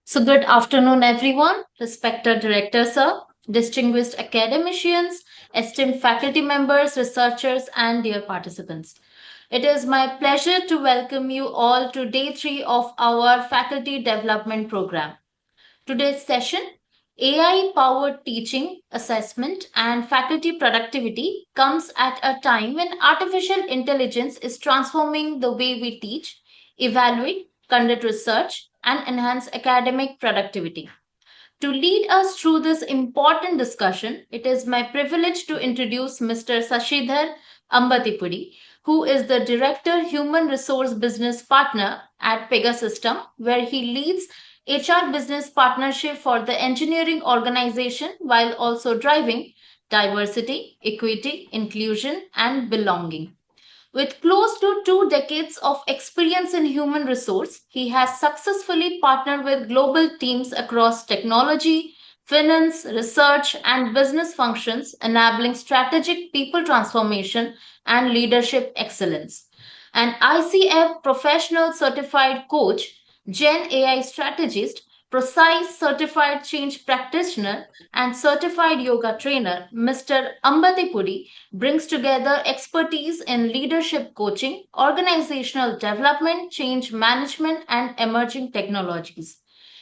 So, good afternoon, everyone. Respected Director, sir, distinguished academicians, esteemed faculty members, researchers, and dear participants. It is my pleasure to welcome you all to day three of our faculty development program. Today's session, AI powered teaching, assessment, and faculty productivity, comes at a time when artificial intelligence is transforming the way we teach, evaluate, conduct research, and enhance academic productivity. To lead us through this important discussion, it is my privilege to introduce Mr. Sasidhar Ambatipudi, who is the Director Human Resource Business Partner at Pegasystem, where he leads HR business partnership for the engineering organization while also driving diversity, equity, inclusion, and belonging. With close to 2 decades of experience in human resource, he has successfully partnered with global teams across technology, finance, research, and business functions, enabling strategic people transformation and leadership excellence. An ICF professional certified coach, Gen AI strategist, precise certified change practitioner, and certified yoga trainer, Mr. Ambatipudi brings together expertise in leadership coaching, organizational development, change management, and emerging technologies.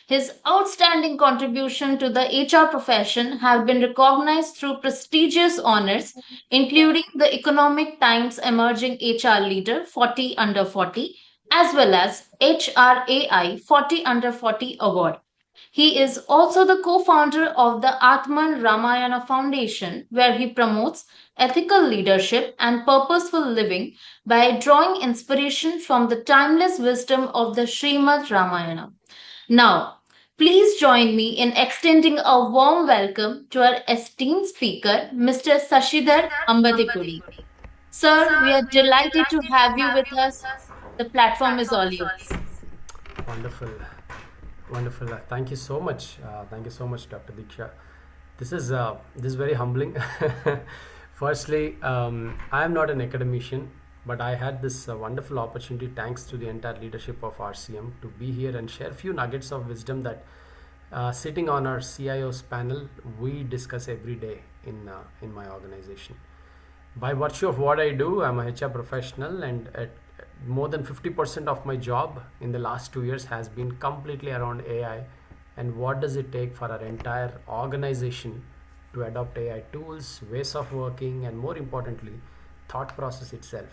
His outstanding contribution to the HR profession have been recognized through prestigious honors, including the Economic Times Emerging HR Leader 40 Under 40, as well as HRAI 40 Under 40 Award. He is also the co founder of the Atman Ramayana Foundation, where he promotes ethical leadership and purposeful living by drawing inspiration from the timeless wisdom of the Srimad Ramayana. Now, please join me in extending a warm welcome to our esteemed speaker, Mr. Sashidhar Ambatipudi. Sir, we are delighted to have you with us. The platform is all yours. Wonderful, wonderful. Thank you so much. Thank you so much, Dr. Diksha. This is very humbling. Firstly, I am not an academician, but I had this wonderful opportunity, thanks to the entire leadership of RCM, to be here and share a few nuggets of wisdom that, sitting on our CIO's panel, we discuss every day in my organization. By virtue of what I do, I'm a HR professional, and at more than 50% of my job in the last 2 years has been completely around AI and what does it take for our entire organization to adopt AI tools, ways of working, and more importantly, thought process itself.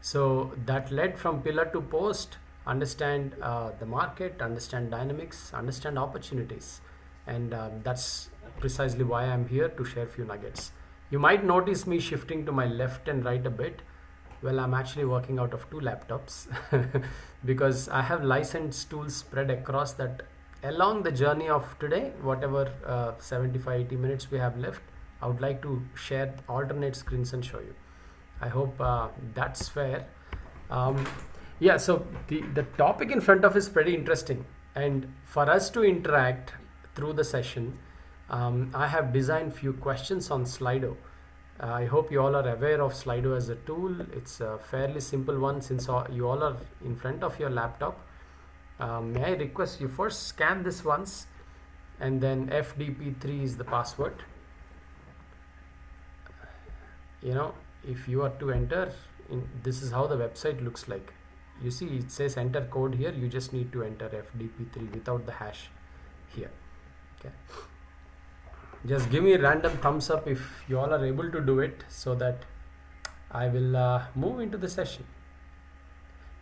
So that led from pillar to post, understand the market, understand dynamics, understand opportunities, and that's precisely why I'm here to share a few nuggets. You might notice me shifting to my left and right a bit. Well, I'm actually working out of two laptops because I have licensed tools spread across that. Along the journey of today, whatever 75 80 minutes we have left, I would like to share alternate screens and show you. I hope that's fair. Um, yeah, so the topic in front of is pretty interesting. And for us to interact through the session, I have designed few questions on Slido. I hope you all are aware of Slido as a tool. It's a fairly simple one since you all are in front of your laptop. May I request you first scan this once, and then FDP3 is the password. If you are to enter this is how the website looks like. You see it says enter code here. You just need to enter FDP3 without the hash here. Okay, just give me a random thumbs up if you all are able to do it, so that I will move into the session.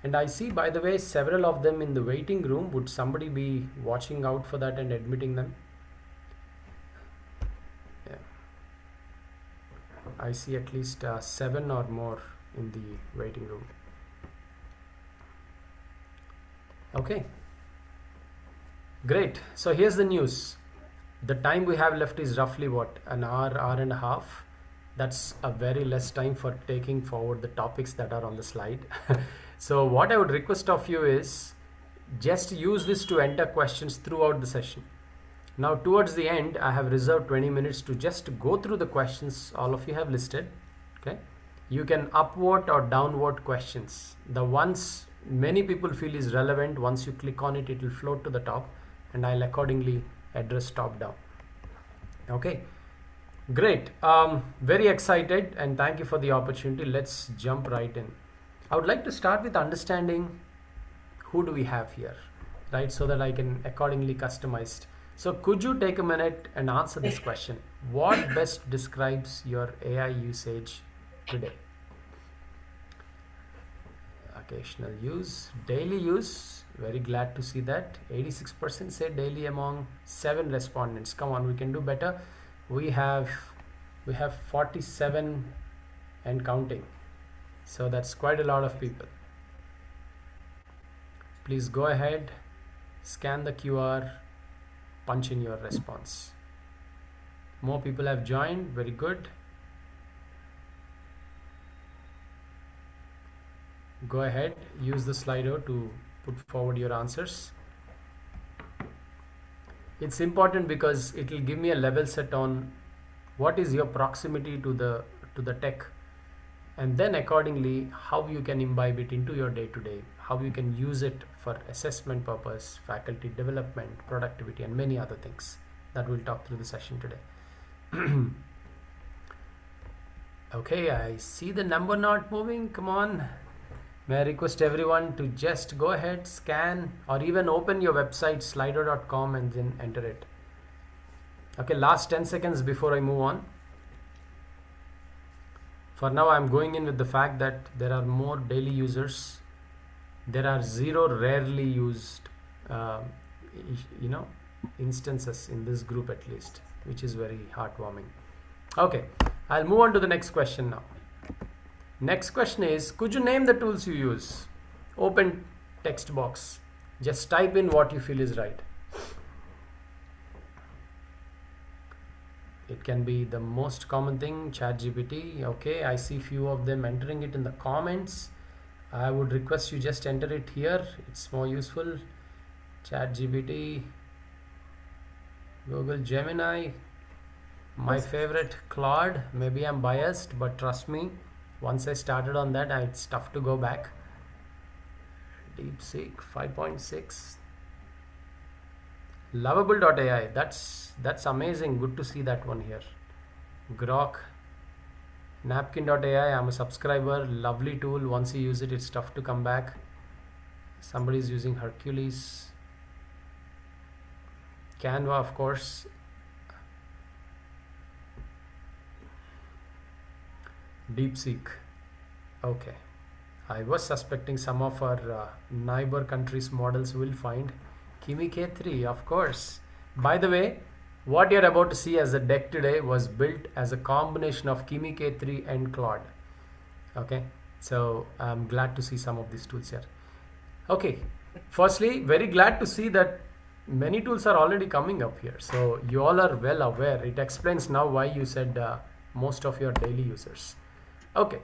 And I see, by the way, several of them in the waiting room. Would somebody be watching out for that and admitting them? Yeah, I see at least 7 or more in the waiting room. Okay, great. So here's the news. The time we have left is roughly what, an hour and a half. That's a very less time for taking forward the topics that are on the slide. So what I would request of you is just use this to enter questions throughout the session. Now towards the end, I have reserved 20 minutes to just go through the questions all of you have listed. Okay, you can upvote or downvote questions. The ones many people feel is relevant, once you click on it, it will float to the top. and I'll accordingly address top down. Okay, great. Very excited, and thank you for the opportunity. Let's jump right in. I would like to start with understanding who do we have here, right? So that I can accordingly customize. So could you take a minute and answer this question? What best describes your AI usage today? Occasional use, daily use. Very glad to see that 86% say daily among 7 respondents. Come on, we can do better. We have 47 and counting. So that's quite a lot of people. Please go ahead, scan the QR, punch in your response. More people have joined. Very good. Go ahead, use the Slido to put forward your answers. It's important because it will give me a level set on what is your proximity to the tech, and then accordingly how you can imbibe it into your day-to-day, how you can use it for assessment purpose, faculty development, productivity, and many other things that we'll talk through the session today. Okay, I see the number not moving. Come on. May I request everyone to just go ahead, scan, or even open your website slido.com and then enter it. Okay, last 10 seconds before I move on. For now, I'm going in with the fact that there are more daily users. There are 0 rarely used, instances in this group at least, which is very heartwarming. Okay, I'll move on to the next question now. Next question is, could you name the tools you use? Open text box. Just type in what you feel is right. It can be the most common thing, ChatGPT. Okay, I see few of them entering it in the comments. I would request you just enter it here. It's more useful. ChatGPT, Google Gemini, my favorite Claude. Maybe I'm biased, but trust me, once I started on that, it's tough to go back. DeepSeek 5.6. Lovable.ai. That's amazing. Good to see that one here. Grok. Napkin.ai. I'm a subscriber. Lovely tool. Once you use it, it's tough to come back. Somebody's using Hercules. Canva, of course. DeepSeek. Okay, I was suspecting some of our neighbor countries' models will find Kimi K3, of course. By the way, what you're about to see as a deck today was built as a combination of Kimi K3 and Claude. Okay, so I'm glad to see some of these tools here. Okay, firstly, very glad to see that many tools are already coming up here. So you all are well aware. It explains now why you said most of your daily users. Okay,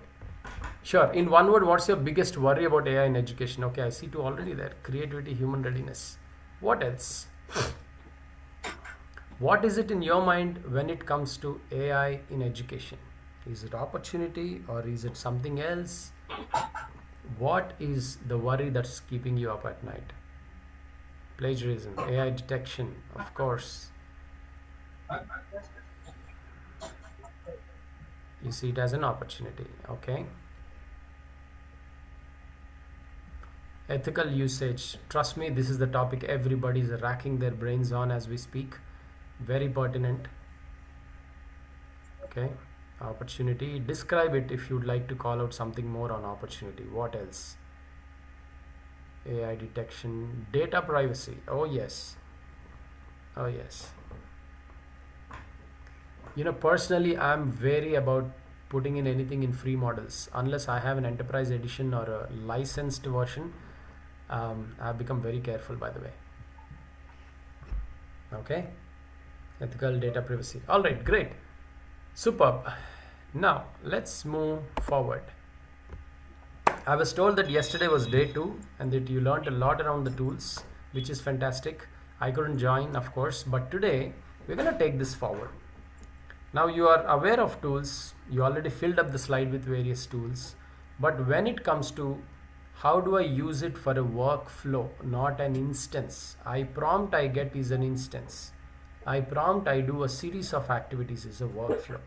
sure. In one word, what's your biggest worry about AI in education? Okay, I see two already there. Creativity, human readiness. What else? What is it in your mind when it comes to AI in education? Is it opportunity or is it something else? What is the worry that's keeping you up at night? Plagiarism, AI detection, of course. You see it as an opportunity. Okay. Ethical usage. Trust me, this is the topic everybody is racking their brains on as we speak. Very pertinent. Okay. Opportunity. Describe it if you'd like to call out something more on opportunity. What else? AI detection. Data privacy. Oh yes. Oh yes. Personally, I'm very about putting in anything in free models. Unless I have an enterprise edition or a licensed version, I've become very careful, by the way. Okay. Ethical data privacy. All right, great. Superb. Now, let's move forward. I was told that yesterday was day 2 and that you learned a lot around the tools, which is fantastic. I couldn't join, of course, but today we're going to take this forward. Now you are aware of tools. You already filled up the slide with various tools. But when it comes to How do I use it for a workflow, not an instance? I prompt I get is an instance. I prompt I do a series of activities is a workflow.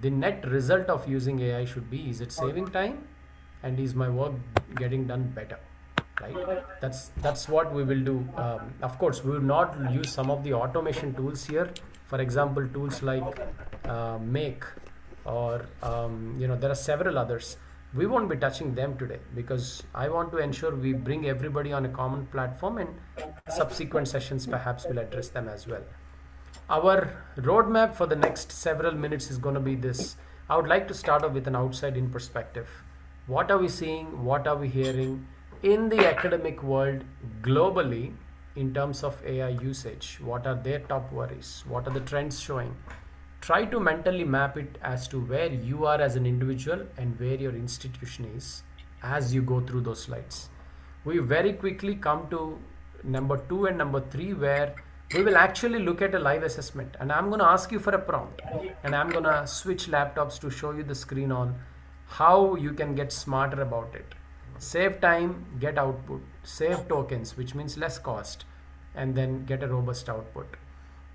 The net result of using AI should be, is it saving time and is my work getting done better, right? That's what we will do. Of course we will not use some of the automation tools here. For example, tools like make, or there are several others. We won't be touching them today because I want to ensure we bring everybody on a common platform, and subsequent sessions perhaps will address them as well. Our roadmap for the next several minutes is going to be this. I would like to start off with an outside in perspective. What are we seeing? What are we hearing in the academic world globally in terms of AI usage? What are their top worries? What are the trends showing? Try to mentally map it as to where you are as an individual and where your institution is as you go through those slides. We very quickly come to number 2 and number 3, where we will actually look at a live assessment, and I'm going to ask you for a prompt, and I'm going to switch laptops to show you the screen on how you can get smarter about it. Save time, get output, save tokens, which means less cost, and then get a robust output.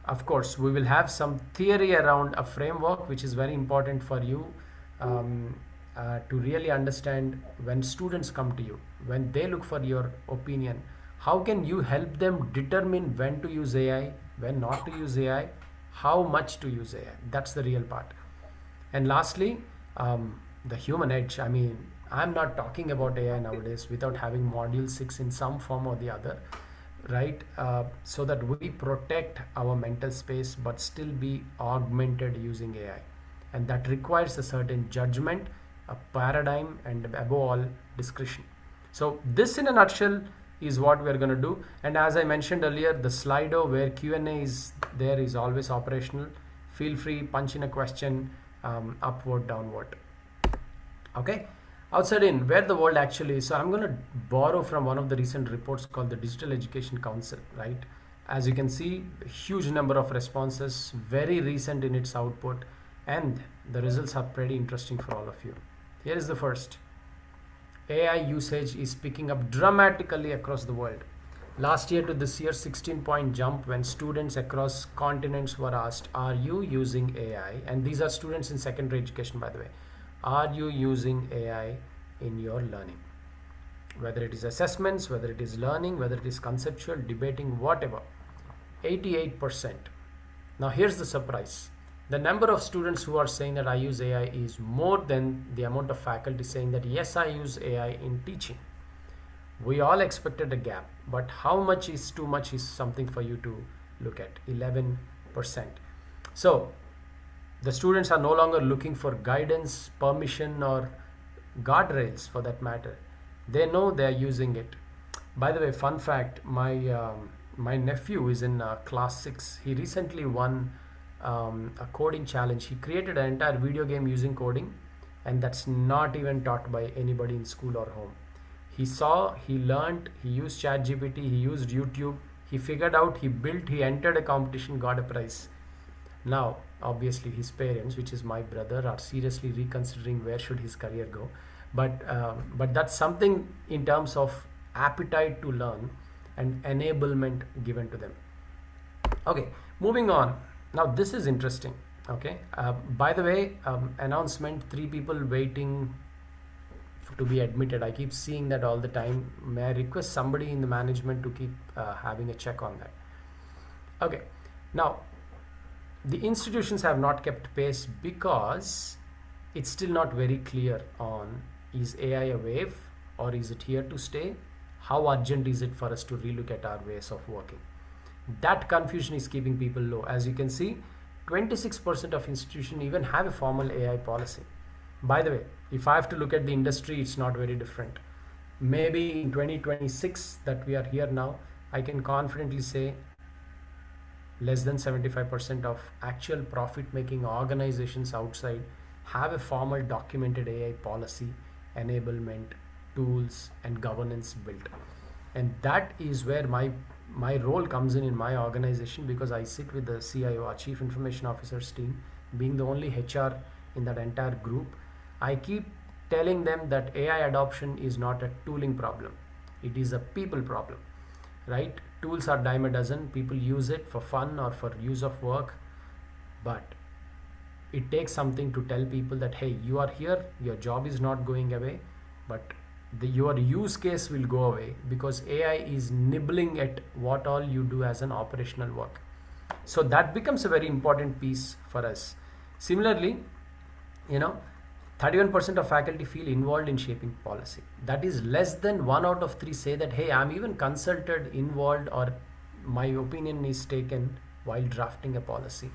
Of course, we will have some theory around a framework, which is very important for you to really understand when students come to you, when they look for your opinion. How can you help them determine when to use AI, when not to use AI, how much to use AI? That's the real part. And lastly, the human edge. I mean, I'm not talking about AI nowadays without having module 6 in some form or the other, right? So that we protect our mental space but still be augmented using AI. And that requires a certain judgment, a paradigm, and above all, discretion. So this in a nutshell is what we're going to do. And as I mentioned earlier, the Slido where Q&A is there is always operational. Feel free, punch in a question, upward, downward. Okay. Outside in, where the world actually is. So I'm going to borrow from one of the recent reports called the Digital Education Council, right? As you can see, a huge number of responses, very recent in its output, and the results are pretty interesting for all of you. Here is the first. AI usage is picking up dramatically across the world. Last year to this year, 16-point jump when students across continents were asked, are you using AI? And these are students in secondary education, by the way. Are you using AI in your learning? Whether it is assessments, whether it is learning, whether it is conceptual, debating, whatever. 88%. Now here's the surprise. The number of students who are saying that I use AI is more than the amount of faculty saying that yes, I use AI in teaching. We all expected a gap, but how much is too much is something for you to look at. 11%. So the students are no longer looking for guidance, permission, or guardrails for that matter. They know they are using it. By the way, fun fact, my nephew is in class 6. He recently won a coding challenge. He created an entire video game using coding, and that's not even taught by anybody in school or home. He saw, he learned, he used ChatGPT, he used YouTube, he figured out, he built, he entered a competition, got a prize. Now, obviously, his parents, which is my brother, are seriously reconsidering where should his career go. But that's something in terms of appetite to learn and enablement given to them. Okay, moving on. Now this is interesting. Okay, by the way, announcement: 3 people waiting to be admitted. I keep seeing that all the time. May I request somebody in the management to keep having a check on that? Okay, now the institutions have not kept pace because it's still not very clear on, is AI a wave or is it here to stay? How urgent is it for us to relook at our ways of working? That confusion is keeping people low. As you can see, 26% of institutions even have a formal AI policy. By the way, if I have to look at the industry, it's not very different. Maybe in 2026 that we are here now, I can confidently say less than 75% of actual profit-making organizations outside have a formal documented AI policy, enablement, tools, and governance built. And that is where my role comes in my organization, because I sit with the CIO, our Chief Information Officer's team, being the only HR in that entire group. I keep telling them that AI adoption is not a tooling problem, it is a people problem, right? Tools are dime a dozen, people use it for fun or for use of work, but it takes something to tell people that hey, you are here, your job is not going away, but your use case will go away because AI is nibbling at what all you do as an operational work. So that becomes a very important piece for us. Similarly, you know, 31% of faculty feel involved in shaping policy. That is less than 1 out of 3 say that hey, I'm even consulted, involved, or my opinion is taken while drafting a policy.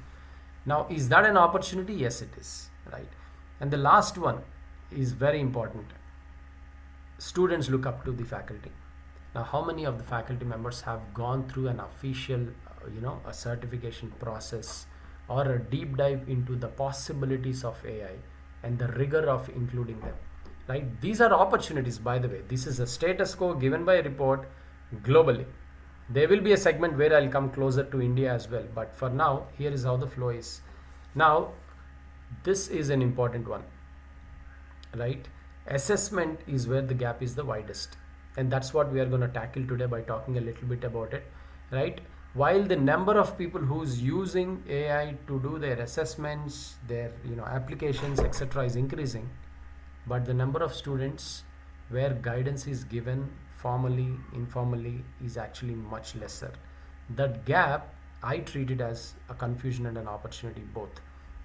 Now, is that an opportunity? Yes, it is, right? And the last one is very important. Students look up to the faculty. Now, how many of the faculty members have gone through an official, a certification process or a deep dive into the possibilities of AI and the rigor of including them, right? These are opportunities, by the way. This is a status quo given by a report globally. There will be a segment where I'll come closer to India as well, but for now, here is how the flow is. Now, this is an important one, right? Assessment is where the gap is the widest, and that's what we are going to tackle today by talking a little bit about it, right? While the number of people who's using AI to do their assessments, their applications, etc., is increasing, but the number of students where guidance is given formally, informally, is actually much lesser. That gap I treat it as a confusion and an opportunity both,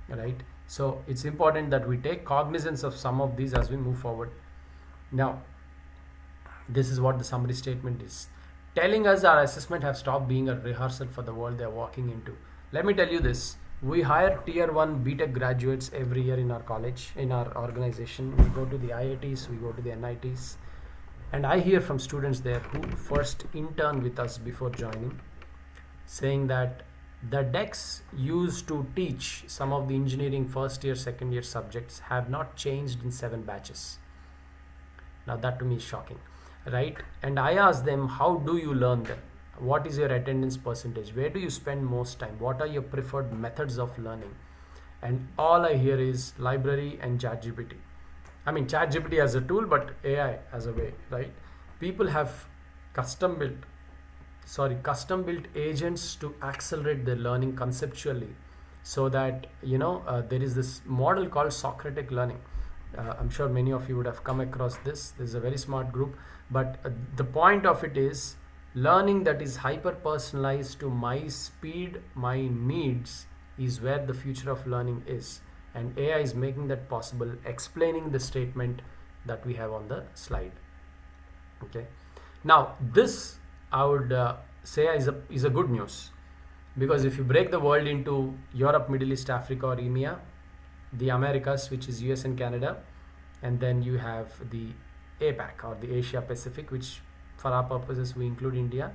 right? So it's important that we take cognizance of some of these as we move forward. Now, this is what the summary statement is telling us: our assessment have stopped being a rehearsal for the world they're walking into. Let me tell you this: we hire tier 1 BTech graduates every year in our college, in our organization. We go to the IITs, we go to the NITs, and I hear from students there who first intern with us before joining, saying that the decks used to teach some of the engineering first year, second year subjects have not changed in 7 batches. Now that to me is shocking, right? And I ask them, how do you learn them? What is your attendance percentage? Where do you spend most time? What are your preferred methods of learning? And all I hear is library and ChatGPT. I mean, ChatGPT as a tool, but AI as a way, right? People have custom built agents to accelerate their learning conceptually, so that there is this model called Socratic learning. I'm sure many of you would have come across this. This is a very smart group, but the point of it is learning that is hyper personalized to my speed, my needs, is where the future of learning is, and AI is making that possible, explaining the statement that we have on the slide. Okay, now this I would say is a good news, because if you break the world into Europe, Middle East, Africa, or EMEA, the Americas, which is US and Canada, and then you have the APAC or the Asia Pacific, which for our purposes we include India.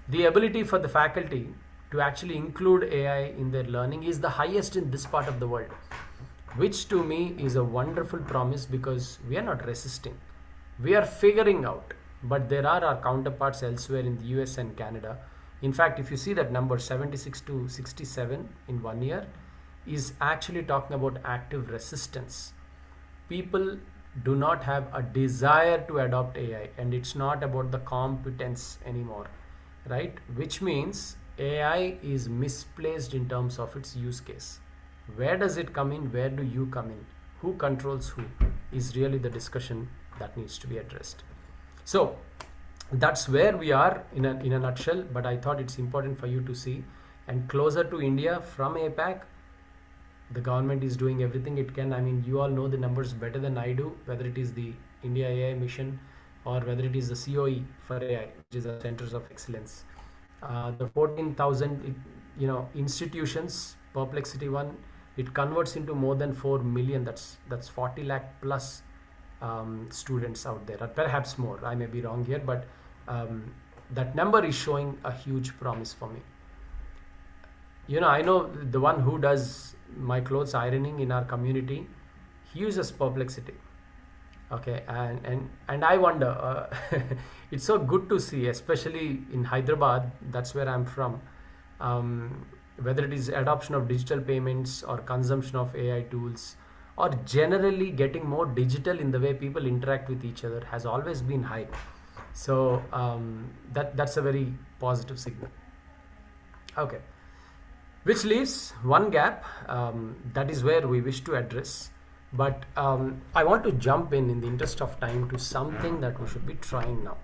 The ability for the faculty to actually include AI in their learning is the highest in this part of the world, which to me is a wonderful promise, because we are not resisting, we are figuring out. But there are our counterparts elsewhere in the US and Canada. In fact, if you see that number 76 to 67 in 1 year is actually talking about active resistance. People do not have a desire to adopt AI, and it's not about the competence anymore, right? Which means AI is misplaced in terms of its use case. Where does it come in? Where do you come in? Who controls who is really the discussion that needs to be addressed. So that's where we are in a nutshell, but I thought it's important for you to see. And closer to India from APAC, the government is doing everything it can. I mean, you all know the numbers better than I do, whether it is the India AI mission or whether it is the COE for AI, which is the Centers of Excellence. The 14,000 institutions, Perplexity one, it converts into more than 4 million. That's 40 lakh plus students out there, or perhaps more. I may be wrong here, but that number is showing a huge promise for me. I know the one who does my clothes ironing in our community, he uses Perplexity. Okay, and I wonder, it's so good to see, especially in Hyderabad, that's where I'm from, whether it is adoption of digital payments or consumption of AI tools, or generally getting more digital in the way people interact with each other has always been high. So that's a very positive signal. Okay, which leaves one gap, that is where we wish to address. But I want to jump in the interest of time, to something that we should be trying now,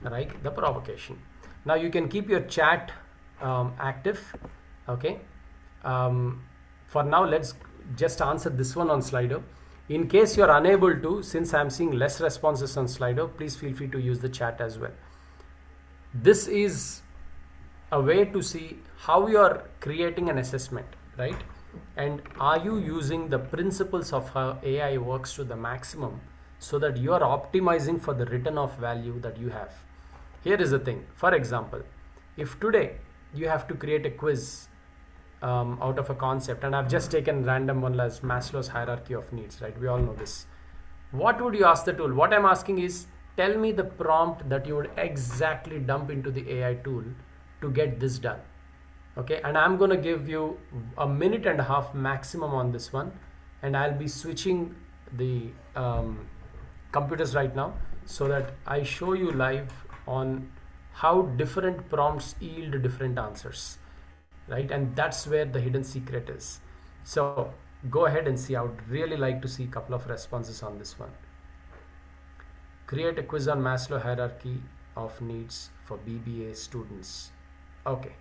right? The provocation. Now you can keep your chat active. Okay. um, for now, let's just answer this one on Slido. In case you're unable to, since I'm seeing less responses on Slido, please feel free to use the chat as well. This is a way to see how you are creating an assessment, right? And are you using the principles of how AI works to the maximum, so that you are optimizing for the return of value that you have. Here is the thing. For example, if today you have to create a quiz out of a concept, and I've just taken random one as Maslow's hierarchy of needs, right? We all know this. What would you ask the tool? What I'm asking is, tell me the prompt that you would exactly dump into the AI tool to get this done. Okay, and I'm going to give you a minute and a half maximum on this one, and I'll be switching the computers right now, so that I show you live on how different prompts yield different answers, right? And that's where the hidden secret is. So go ahead and see. I would really like to see a couple of responses on this one. Create a quiz on Maslow hierarchy of needs for BBA students. Okay,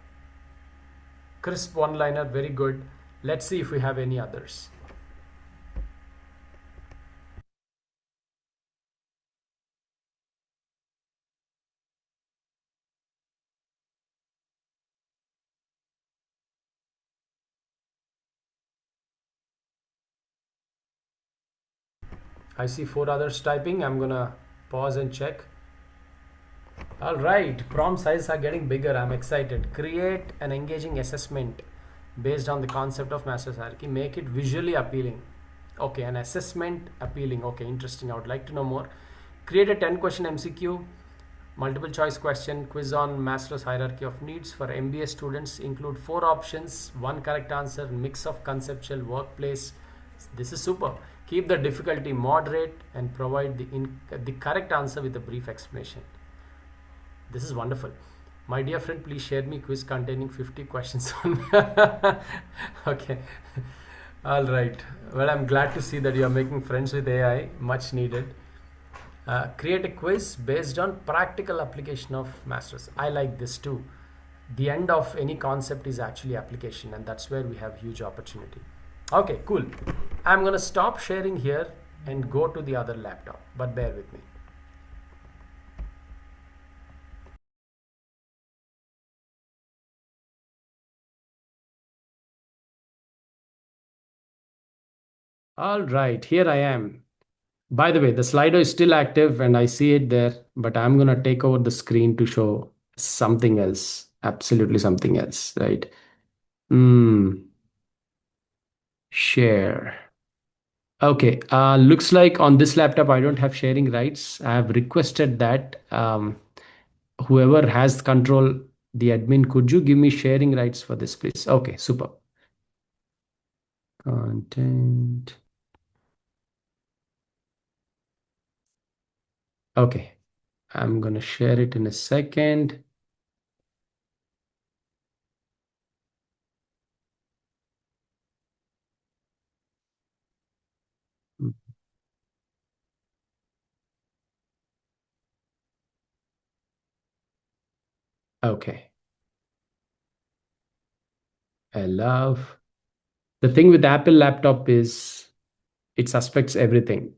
crisp one liner, very good. Let's see if we have any others. I see 4 others typing. I'm gonna pause and check. All right, prompt sizes are getting bigger. I'm excited. Create an engaging assessment based on the concept of Maslow's hierarchy. Make it visually appealing. Okay, an assessment appealing. Okay, interesting. I would like to know more. Create a 10 question MCQ, multiple choice question quiz on Maslow's hierarchy of needs for MBA students. Include 4 options, 1 correct answer, mix of conceptual, workplace. This is super. Keep the difficulty moderate and provide the correct answer with a brief explanation. This is wonderful. My dear friend, please share me quiz containing 50 questions on. Okay. All right. Well, I'm glad to see that you are making friends with AI. Much needed. Create a quiz based on practical application of masters. I like this too. The end of any concept is actually application, and that's where we have huge opportunity. Okay, cool. I'm going to stop sharing here and go to the other laptop, but bear with me. All right, here I am. By the way, the Slido is still active and I see it there, but I'm going to take over the screen to show something else. Absolutely something else, right? Share. Okay, looks like on this laptop I don't have sharing rights. I have requested that whoever has control, the admin, could you give me sharing rights for this, please? Okay, super. Content. Okay, I'm gonna share it in a second. Okay, I love. The thing with Apple laptop is it suspects everything,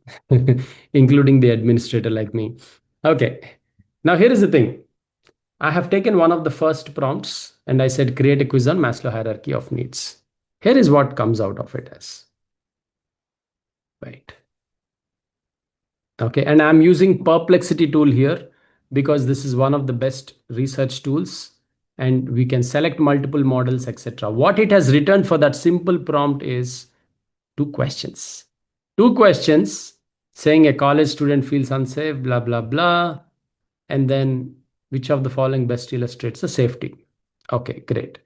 including the administrator like me. Okay, now here is the thing. I have taken one of the first prompts and I said create a quiz on Maslow hierarchy of needs. Here is what comes out of it as. Right. Okay, and I'm using Perplexity tool here because this is one of the best research tools, and we can select multiple models, etc. What it has written for that simple prompt is 2 questions. 2 questions saying a college student feels unsafe, blah, blah, blah. And then which of the following best illustrates the safety? Okay, great.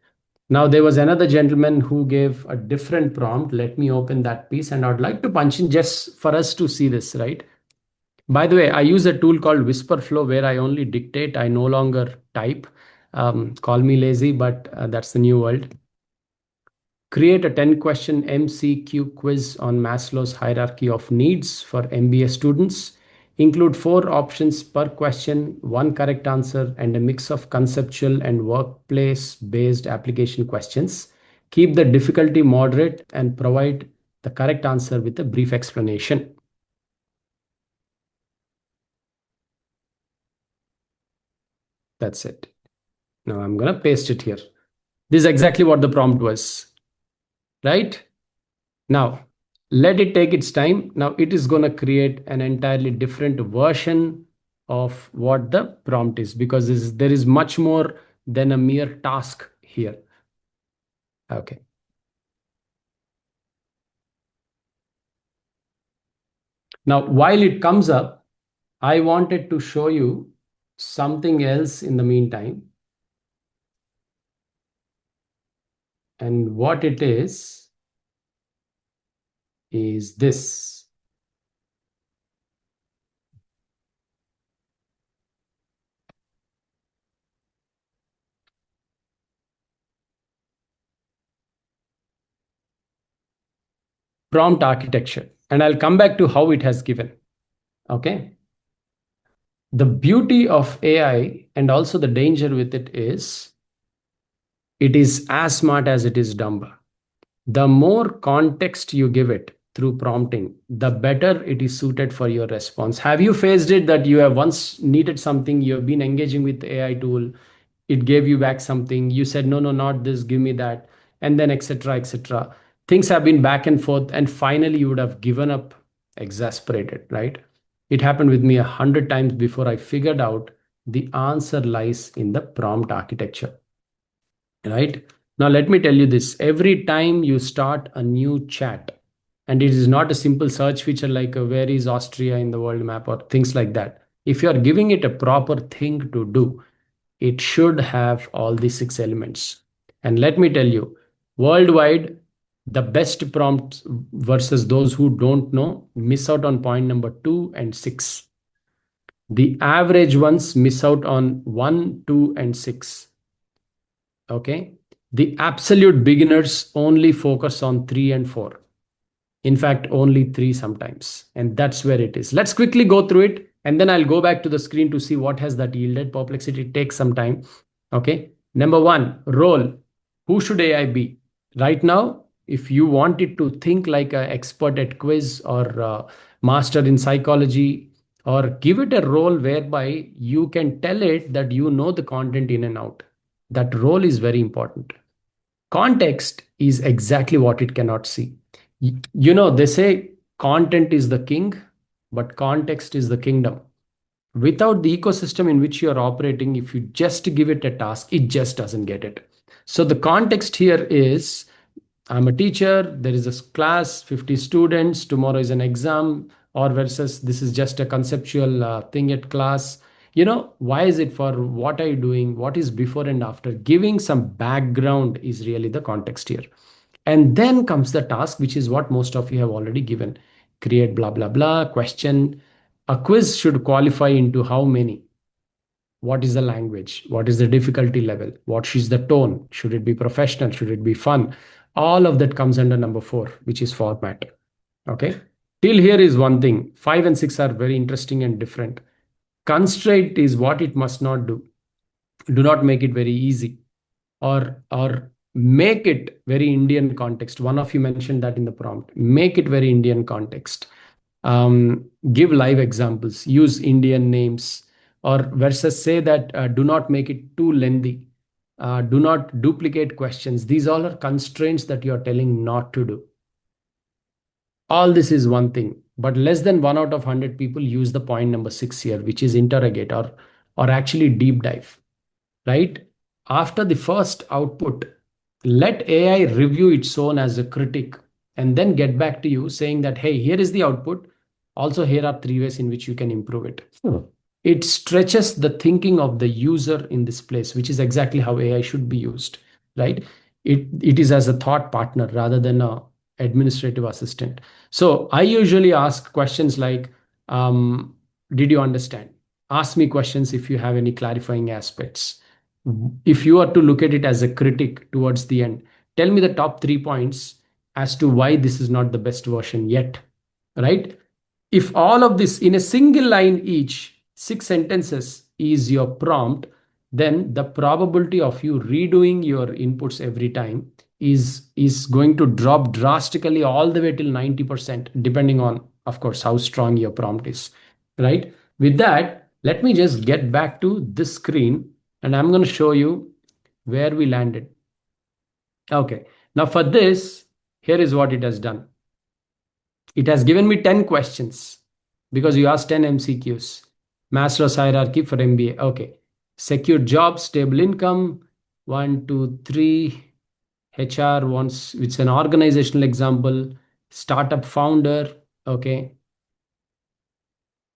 Now, there was another gentleman who gave a different prompt. Let me open that piece and I'd like to punch in just for us to see this, right? By the way, I use a tool called Whisper Flow where I only dictate, I no longer type. Call me lazy, but that's the new world. Create a 10-question MCQ quiz on Maslow's hierarchy of needs for MBA students. Include 4 options per question, one correct answer, and a mix of conceptual and workplace based application questions. Keep the difficulty moderate and provide the correct answer with a brief explanation. That's it. Now I'm going to paste it here. This is exactly what the prompt was, right? Now, let it take its time. Now, it is going to create an entirely different version of what the prompt is, because there is much more than a mere task here. Okay. Now, while it comes up, I wanted to show you something else in the meantime. And what it is this. Prompt architecture. And I'll come back to how it has given. Okay. The beauty of AI and also the danger with it is as smart as it is dumb. The more context you give it through prompting, the better it is suited for your response. Have you faced it that you have once needed something, you have been engaging with the AI tool, it gave you back something, you said, no, no, not this, give me that, and then etc., etc. Things have been back and forth, and finally you would have given up, exasperated, right? It happened with me 100 times before I figured out the answer lies in the prompt architecture, right? Now, let me tell you this. Every time you start a new chat, and it is not a simple search feature like where is Austria in the world map or things like that. If you are giving it a proper thing to do, it should have all these 6 elements. And let me tell you, worldwide, the best prompts versus those who don't know miss out on point number 2 and 6. The average ones miss out on 1, 2, and 6. Okay. The absolute beginners only focus on 3 and 4. In fact, only 3 sometimes. And that's where it is. Let's quickly go through it. And then I'll go back to the screen to see what has that yielded. Perplexity takes some time. Okay. Number 1, role. Who should AI be? Right now, if you want it to think like an expert at quiz or master in psychology, or give it a role whereby you can tell it that you know the content in and out. That role is very important. Context is exactly what it cannot see. You know, they say content is the king, but context is the kingdom. Without the ecosystem in which you are operating, if you just give it a task, it just doesn't get it. So the context here is, I'm a teacher, there is a class, 50 students, tomorrow is an exam, or versus this is just a conceptual thing at class. You know, why is it for, what are you doing, what is before and after? Giving some background is really the context here. And then comes the task, which is what most of you have already given. Create blah, blah, blah, question. A quiz should qualify into how many? What is the language? What is the difficulty level? What is the tone? Should it be professional? Should it be fun? All of that comes under number 4, which is format. Okay. Till here is one thing. 5 and 6 are very interesting and different. Constraint is what it must not do. Do not make it very easy, or make it very Indian context. One of you mentioned that in the prompt. Make it very Indian context. Give live examples. Use Indian names, or versus say that do not make it too lengthy. Do not duplicate questions. These all are constraints that you are telling not to do. All this is one thing, but less than 1 out of 100 people use the point number 6 here, which is interrogate, or actually deep dive, right? After the first output, let AI review its own as a critic and then get back to you saying that, hey, here is the output. Also, here are 3 ways in which you can improve it. It stretches the thinking of the user in this place, which is exactly how AI should be used, right? It is as a thought partner rather than a administrative assistant. So I usually ask questions like, did you understand? Ask me questions if you have any clarifying aspects. If you are to look at it as a critic towards the end, tell me the top 3 points as to why this is not the best version yet, right? If all of this in a single line each, 6 sentences is your prompt, then the probability of you redoing your inputs every time is going to drop drastically all the way till 90%, depending on, of course, how strong your prompt is, right? With that, let me just get back to this screen and I'm going to show you where we landed. Okay. Now for this, here is what it has done. It has given me 10 questions because you asked 10 MCQs. Maslow's hierarchy for MBA. Okay. Secure job, stable income. One, two, three. HR wants, it's an organizational example. Startup founder. Okay.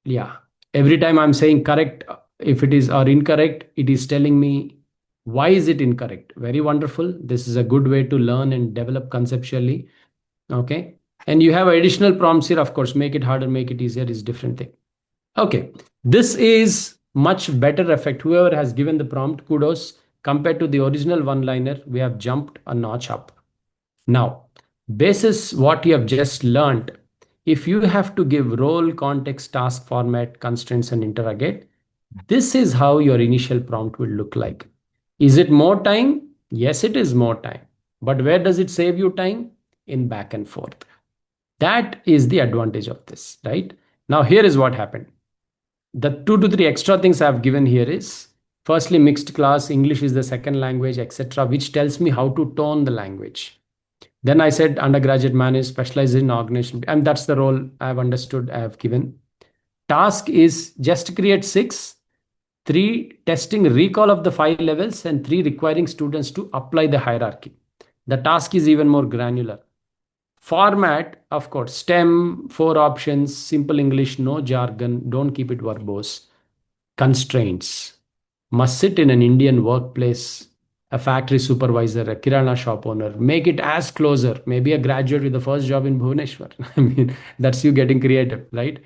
Yeah. Every time I'm saying correct, if it is or incorrect, it is telling me why is it incorrect. Very wonderful. This is a good way to learn and develop conceptually. Okay. And you have additional prompts here, of course. Make it harder, make it easier is different thing. Okay. This is much better effect. Whoever has given the prompt, kudos. Compared to the original one liner, we have jumped a notch up. Now, basis what you have just learned, if you have to give role, context, task, format, constraints, and interrogate, this is how your initial prompt will look like. Is it more time? Yes, it is more time. But where does it save you time? In back and forth. That is the advantage of this, right? Now, here is what happened. The 2 to 3 extra things I've given here is firstly, mixed class, English is the second language, etc., which tells me how to tone the language. Then I said undergraduate managed, specialized in organization, and that's the role I've understood I have given. Task is just create 6, 3 testing recall of the 5 levels, and 3 requiring students to apply the hierarchy. The task is even more granular. Format, of course, STEM, 4 options, simple English, no jargon, don't keep it verbose. Constraints, must sit in an Indian workplace, a factory supervisor, a kirana shop owner, make it as closer, maybe a graduate with the first job in Bhubaneswar. I mean, that's you getting creative, right?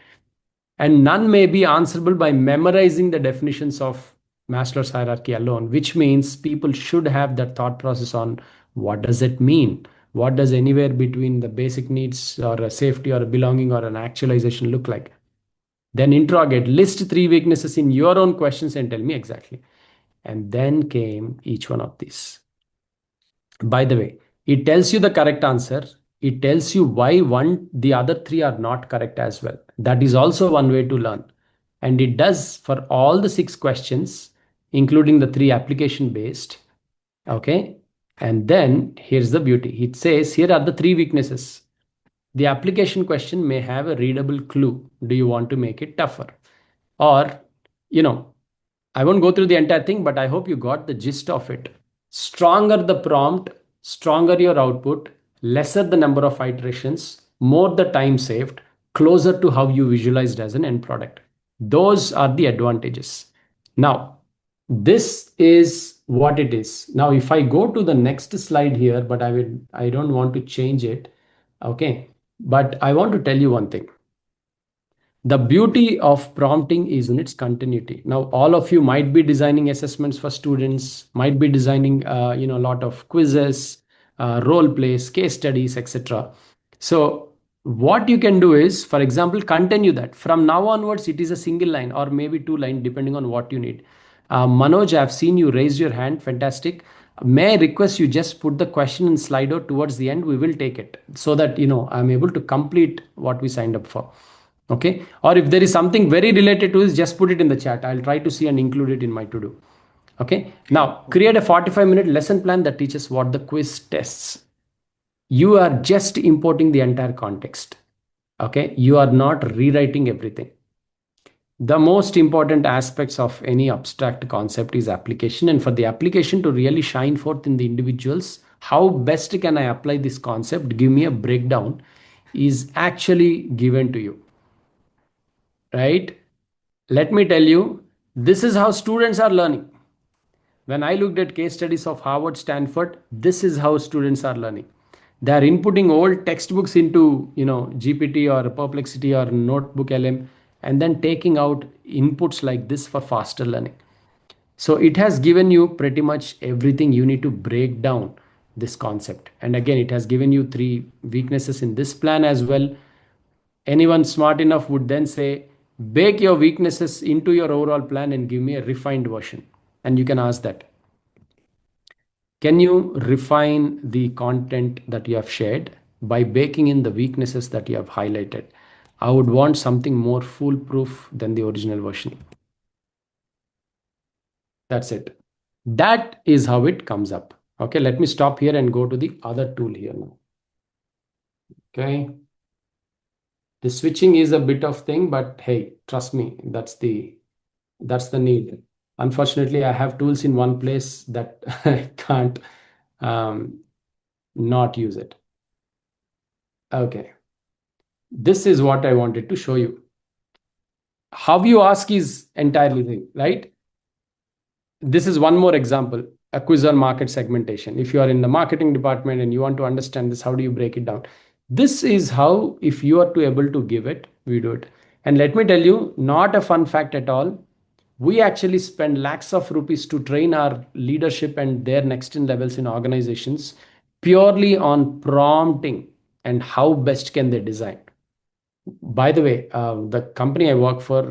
And none may be answerable by memorizing the definitions of Maslow's hierarchy alone, which means people should have that thought process on what does it mean? What does anywhere between the basic needs or a safety or a belonging or an actualization look like? Then interrogate, list 3 weaknesses in your own questions and tell me exactly. And then came each one of these. By the way, it tells you the correct answer. It tells you why the other 3 are not correct as well. That is also one way to learn. And it does for all the 6 questions, including the 3 application based. Okay. And then here's the beauty. It says here are the 3 weaknesses. The application question may have a readable clue. Do you want to make it tougher? Or, you know, I won't go through the entire thing, but I hope you got the gist of it. Stronger the prompt, stronger your output, lesser the number of iterations, more the time saved, closer to how you visualized as an end product. Those are the advantages. Now, this is what it is. Now, if I go to the next slide here, but I don't want to change it. Okay. But I want to tell you one thing. The beauty of prompting is in its continuity. Now all of you might be designing assessments for students, might be designing a lot of quizzes, role plays, case studies, etc. So what you can do is, for example, continue that from now onwards. It is a single line or maybe 2 line depending on what you need. Manoj, I've seen you raise your hand. Fantastic. May I request you just put the question in Slido towards the end? We will take it so that I'm able to complete what we signed up for. Okay. Or if there is something very related to this, just put it in the chat. I'll try to see and include it in my to do. Okay. Now create a 45-minute lesson plan that teaches what the quiz tests. You are just importing the entire context. Okay. You are not rewriting everything. The most important aspects of any abstract concept is application. And for the application to really shine forth in the individuals, how best can I apply this concept? Give me a breakdown is actually given to you, right? Let me tell you, this is how students are learning. When I looked at case studies of Harvard, Stanford, this is how students are learning. They are inputting old textbooks into, GPT or Perplexity or Notebook LM, and then taking out inputs like this for faster learning. So it has given you pretty much everything you need to break down this concept. And again, it has given you three weaknesses in this plan as well. Anyone smart enough would then say, bake your weaknesses into your overall plan and give me a refined version. And you can ask that. Can you refine the content that you have shared by baking in the weaknesses that you have highlighted? I would want something more foolproof than the original version. That's it. That is how it comes up. Okay, let me stop here and go to the other tool here now. Okay. The switching is a bit of thing, but hey, trust me, that's the need. Unfortunately, I have tools in one place that I can't um, not use it. Okay, this is what I wanted to show you. How you ask is entirely thing, right? This is one more example, a quiz on market segmentation. If you are in the marketing department and you want to understand this, how do you break it down? This is how, if you are to able to give it, we do it. And let me tell you, not a fun fact at all. We actually spend lakhs of rupees to train our leadership and their next in levels in organizations purely on prompting and how best can they design. By the way, the company I work for,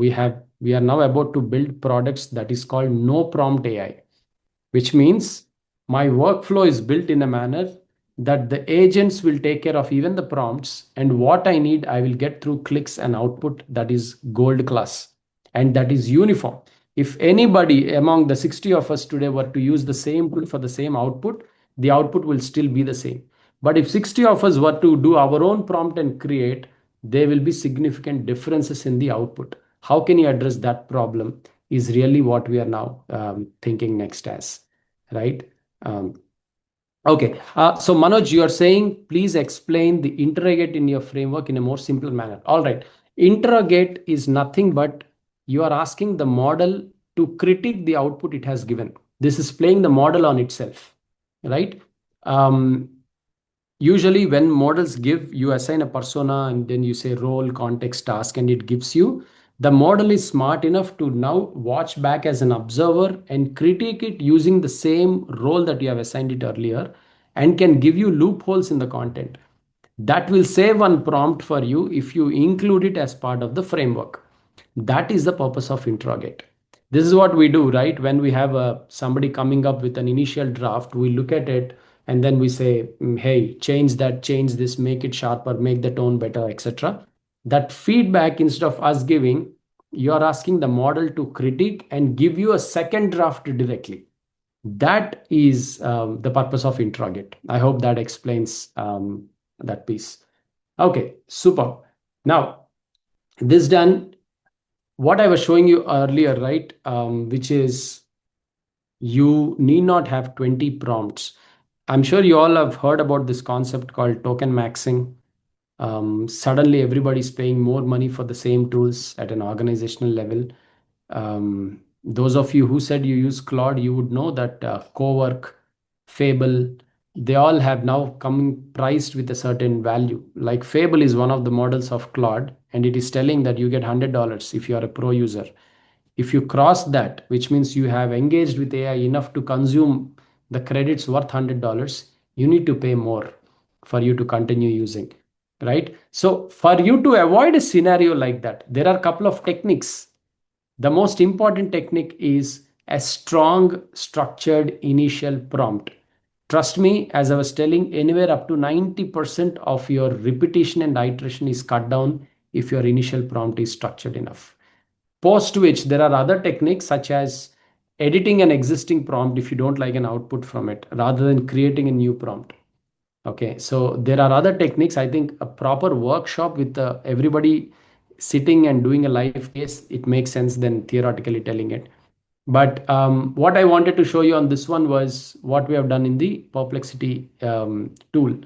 we are now about to build products that is called no prompt AI, which means my workflow is built in a manner that the agents will take care of even the prompts, and what I need, I will get through clicks and output that is gold class and that is uniform. If anybody among the 60 of us today were to use the same tool for the same output, the output will still be the same. But if 60 of us were to do our own prompt and create, there will be significant differences in the output. How can you address that problem is really what we are now thinking next as, right? Um, okay. So Manoj, you are saying, please explain the interrogate in your framework in a more simple manner. All right. Interrogate is nothing but you are asking the model to critique the output it has given. This is playing the model on itself, right? Um, Usually when models give, you assign a persona and then you say role, context, task, and it gives you. The model is smart enough to now watch back as an observer and critique it using the same role that you have assigned it earlier, and can give you loopholes in the content. That will save one prompt for you if you include it as part of the framework. That is the purpose of interrogate. This is what we do, right? When we have somebody coming up with an initial draft, we look at it and then we say, hey, change that, change this, make it sharper, make the tone better, etc. That feedback, instead of us giving, you are asking the model to critique and give you a second draft directly. That is the purpose of interrogate. I hope that explains that piece. Okay, super. Now, this done, what I was showing you earlier, right? Which is you need not have 20 prompts. I'm sure you all have heard about this concept called token maxing. Suddenly, everybody's paying more money for the same tools at an organizational level. Those of you who said you use Claude, you would know that Cowork, Fable, they all have now come priced with a certain value. Like Fable is one of the models of Claude, and it is telling that you get $100 if you are a pro user. If you cross that, which means you have engaged with AI enough to consume the credits worth $100, you need to pay more for you to continue using, right? So for you to avoid a scenario like that, there are a couple of techniques. The most important technique is a strong structured initial prompt. Trust me, as I was telling, anywhere up to 90% of your repetition and iteration is cut down if your initial prompt is structured enough. Post which, there are other techniques such as editing an existing prompt if you don't like an output from it, rather than creating a new prompt. Okay, so there are other techniques. I think a proper workshop with everybody sitting and doing a live case, it makes sense than theoretically telling it. But what I wanted to show you on this one was what we have done in the Perplexity tool.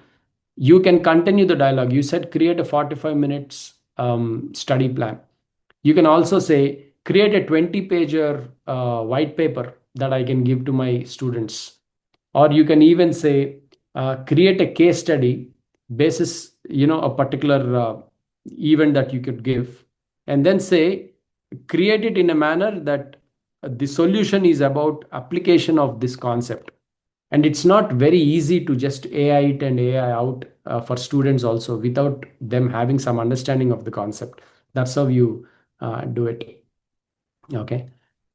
You can continue the dialogue. You said create a 45 minutes study plan. You can also say create a 20 pager white paper that I can give to my students. Or you can even say, create a case study basis, a particular event that you could give, and then say, create it in a manner that the solution is about application of this concept. And it's not very easy to just AI it and AI out for students also without them having some understanding of the concept. That's how you do it. Okay.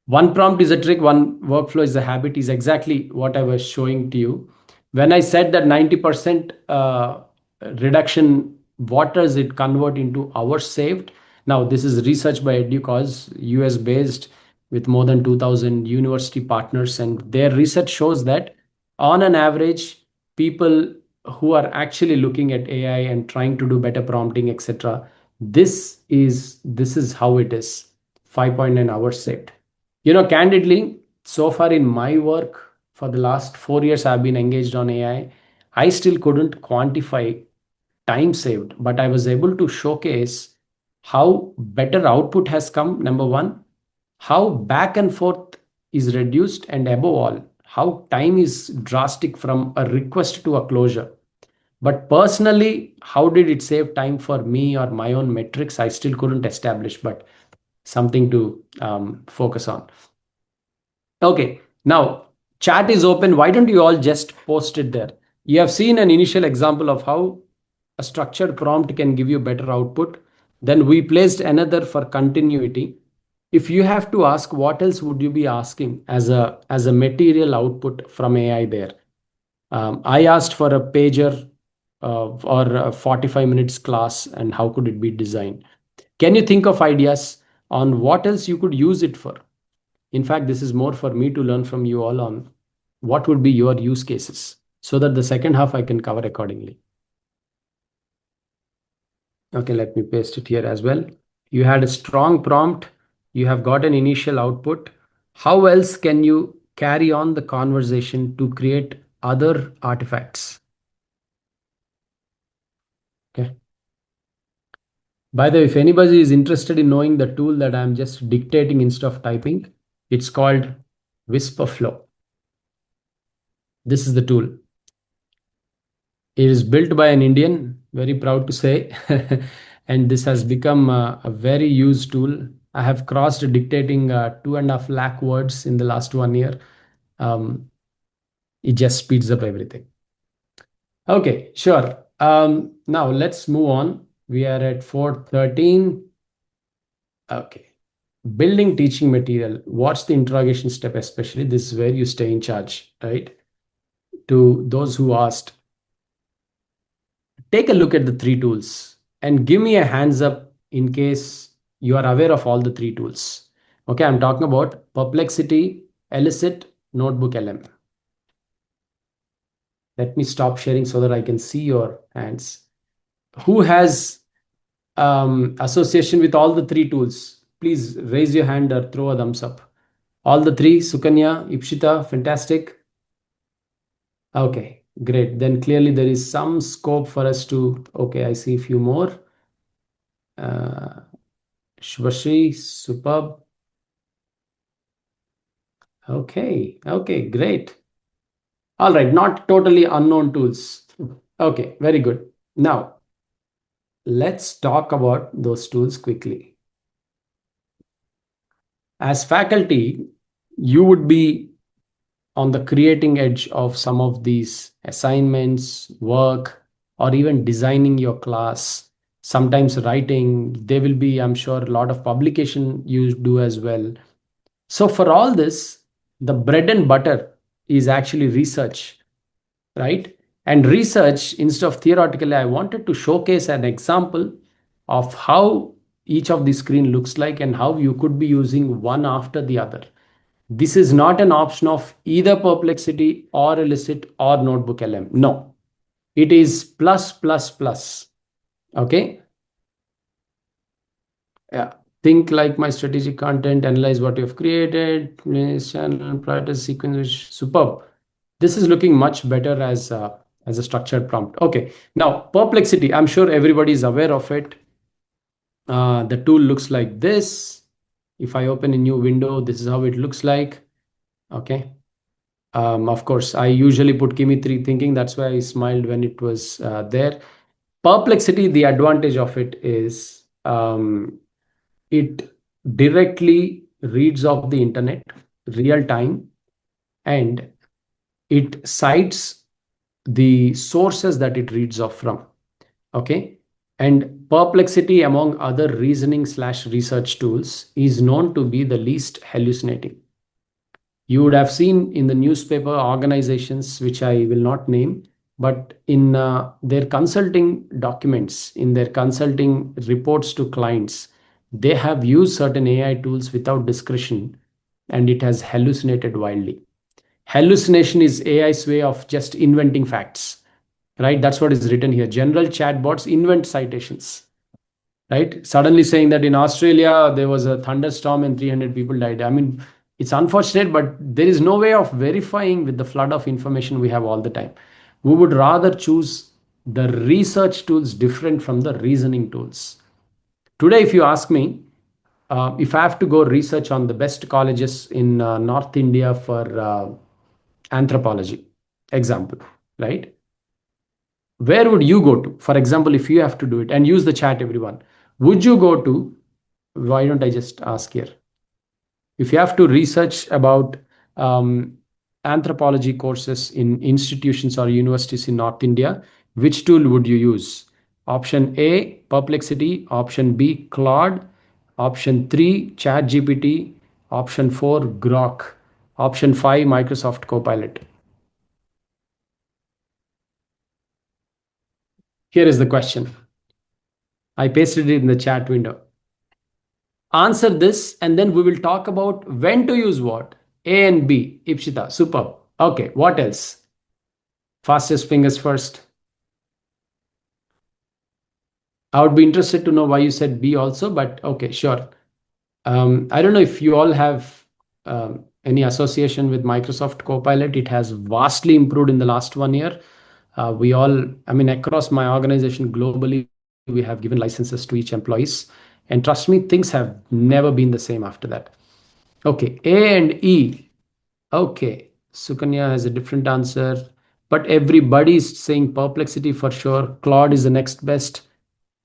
One prompt is a trick, one workflow is a habit, is exactly what I was showing to you. When I said that 90% reduction, what does it convert into hours saved? Now, this is research by Educause, US based, with more than 2000 university partners. And their research shows that on an average, people who are actually looking at AI and trying to do better prompting, etc., this is how it is. 5.9 hours saved. Candidly, so far in my work for the last 4 years, I've been engaged on AI. I still couldn't quantify time saved, but I was able to showcase how better output has come, number one, how back and forth is reduced, and above all, how time is drastic from a request to a closure. But personally, how did it save time for me or my own metrics? I still couldn't establish, but something to focus on. Okay, now chat is open. Why don't you all just post it there? You have seen an initial example of how a structured prompt can give you better output. Then we placed another for continuity. If you have to ask, what else would you be asking as a material output from AI there? I asked for a pager or a 45 minutes class and how could it be designed. Can you think of ideas on what else you could use it for? In fact, this is more for me to learn from you all on what would be your use cases so that the second half I can cover accordingly. Okay, let me paste it here as well. You had a strong prompt, you have got an initial output. How else can you carry on the conversation to create other artifacts? Okay. By the way, if anybody is interested in knowing the tool that I'm just dictating instead of typing, it's called Whisperflow. This is the tool. It is built by an Indian, very proud to say, and this has become a very used tool. I have crossed dictating 2.5 lakh words in the last 1 year. Um, it just speeds up everything. Okay, sure. Now let's move on. We are at 4:13. Okay. Building teaching material. What's the interrogation step, especially? This is where you stay in charge, right? To those who asked, take a look at the three tools and give me a hands up in case you are aware of all the three tools. Okay, I'm talking about Perplexity, Elicit, Notebook LM. Let me stop sharing so that I can see your hands. Who has association with all the three tools? Please raise your hand or throw a thumbs up. All the three, Sukanya, Ipshita, fantastic. Okay, great. Then clearly there is some scope for us to, okay, I see a few more. Uh, Shubhashri, superb. Okay, great. All right, not totally unknown tools. Okay, very good. Now, let's talk about those tools quickly. As faculty, you would be on the creating edge of some of these assignments, work, or even designing your class. Sometimes writing, there will be, I'm sure, a lot of publication you do as well. So, for all this, the bread and butter is actually research, right? And research, instead of theoretically, I wanted to showcase an example of how each of the screen looks like and how you could be using one after the other. This is not an option of either Perplexity or Elicit or Notebook LM. No, it is plus, plus, plus. Okay. Yeah. Think like my strategic content, analyze what you've created, channel, prioritize sequence, which superb. This is looking much better as a structured prompt. Okay. Now, Perplexity, I'm sure everybody is aware of it. The tool looks like this. If I open a new window, this is how it looks like. Okay. Of course, I usually put Kimi 3 thinking. That's why I smiled when it was there. Perplexity, the advantage of it is it directly reads off the internet, real time, and it cites the sources that it reads off from. Okay. And Perplexity, among other reasoning slash research tools, is known to be the least hallucinating. You would have seen in the newspaper organizations, which I will not name, but in their consulting documents, in their consulting reports to clients, they have used certain AI tools without discretion, and it has hallucinated wildly. Hallucination is AI's way of just inventing facts, right? That's what is written here. General chatbots invent citations, right? Suddenly saying that in Australia there was a thunderstorm and 300 people died. I mean, it's unfortunate, but there is no way of verifying with the flood of information we have all the time. We would rather choose the research tools different from the reasoning tools. Today, if you ask me, if I have to go research on the best colleges in North India for anthropology, example, right? Where would you go to? For example, if you have to do it and use the chat, everyone, would you go to, why don't I just ask here? If you have to research about anthropology courses in institutions or universities in North India, which tool would you use? Option A, Perplexity. Option B, Claude. Option 3, ChatGPT. Option 4, Grok. Option 5, Microsoft Copilot. Here is the question. I pasted it in the chat window. Answer this, and then we will talk about when to use what. A and B. Ipshita, superb. Okay, what else? Fastest fingers first. I would be interested to know why you said B also, but okay, sure. I don't know if you all have any association with Microsoft Copilot. It has vastly improved in the last 1 year. We all, I mean, across my organization globally, we have given licenses to each employees. And trust me, things have never been the same after that. Okay, A and E. Okay, Sukanya has a different answer, but everybody is saying Perplexity for sure. Claude is the next best.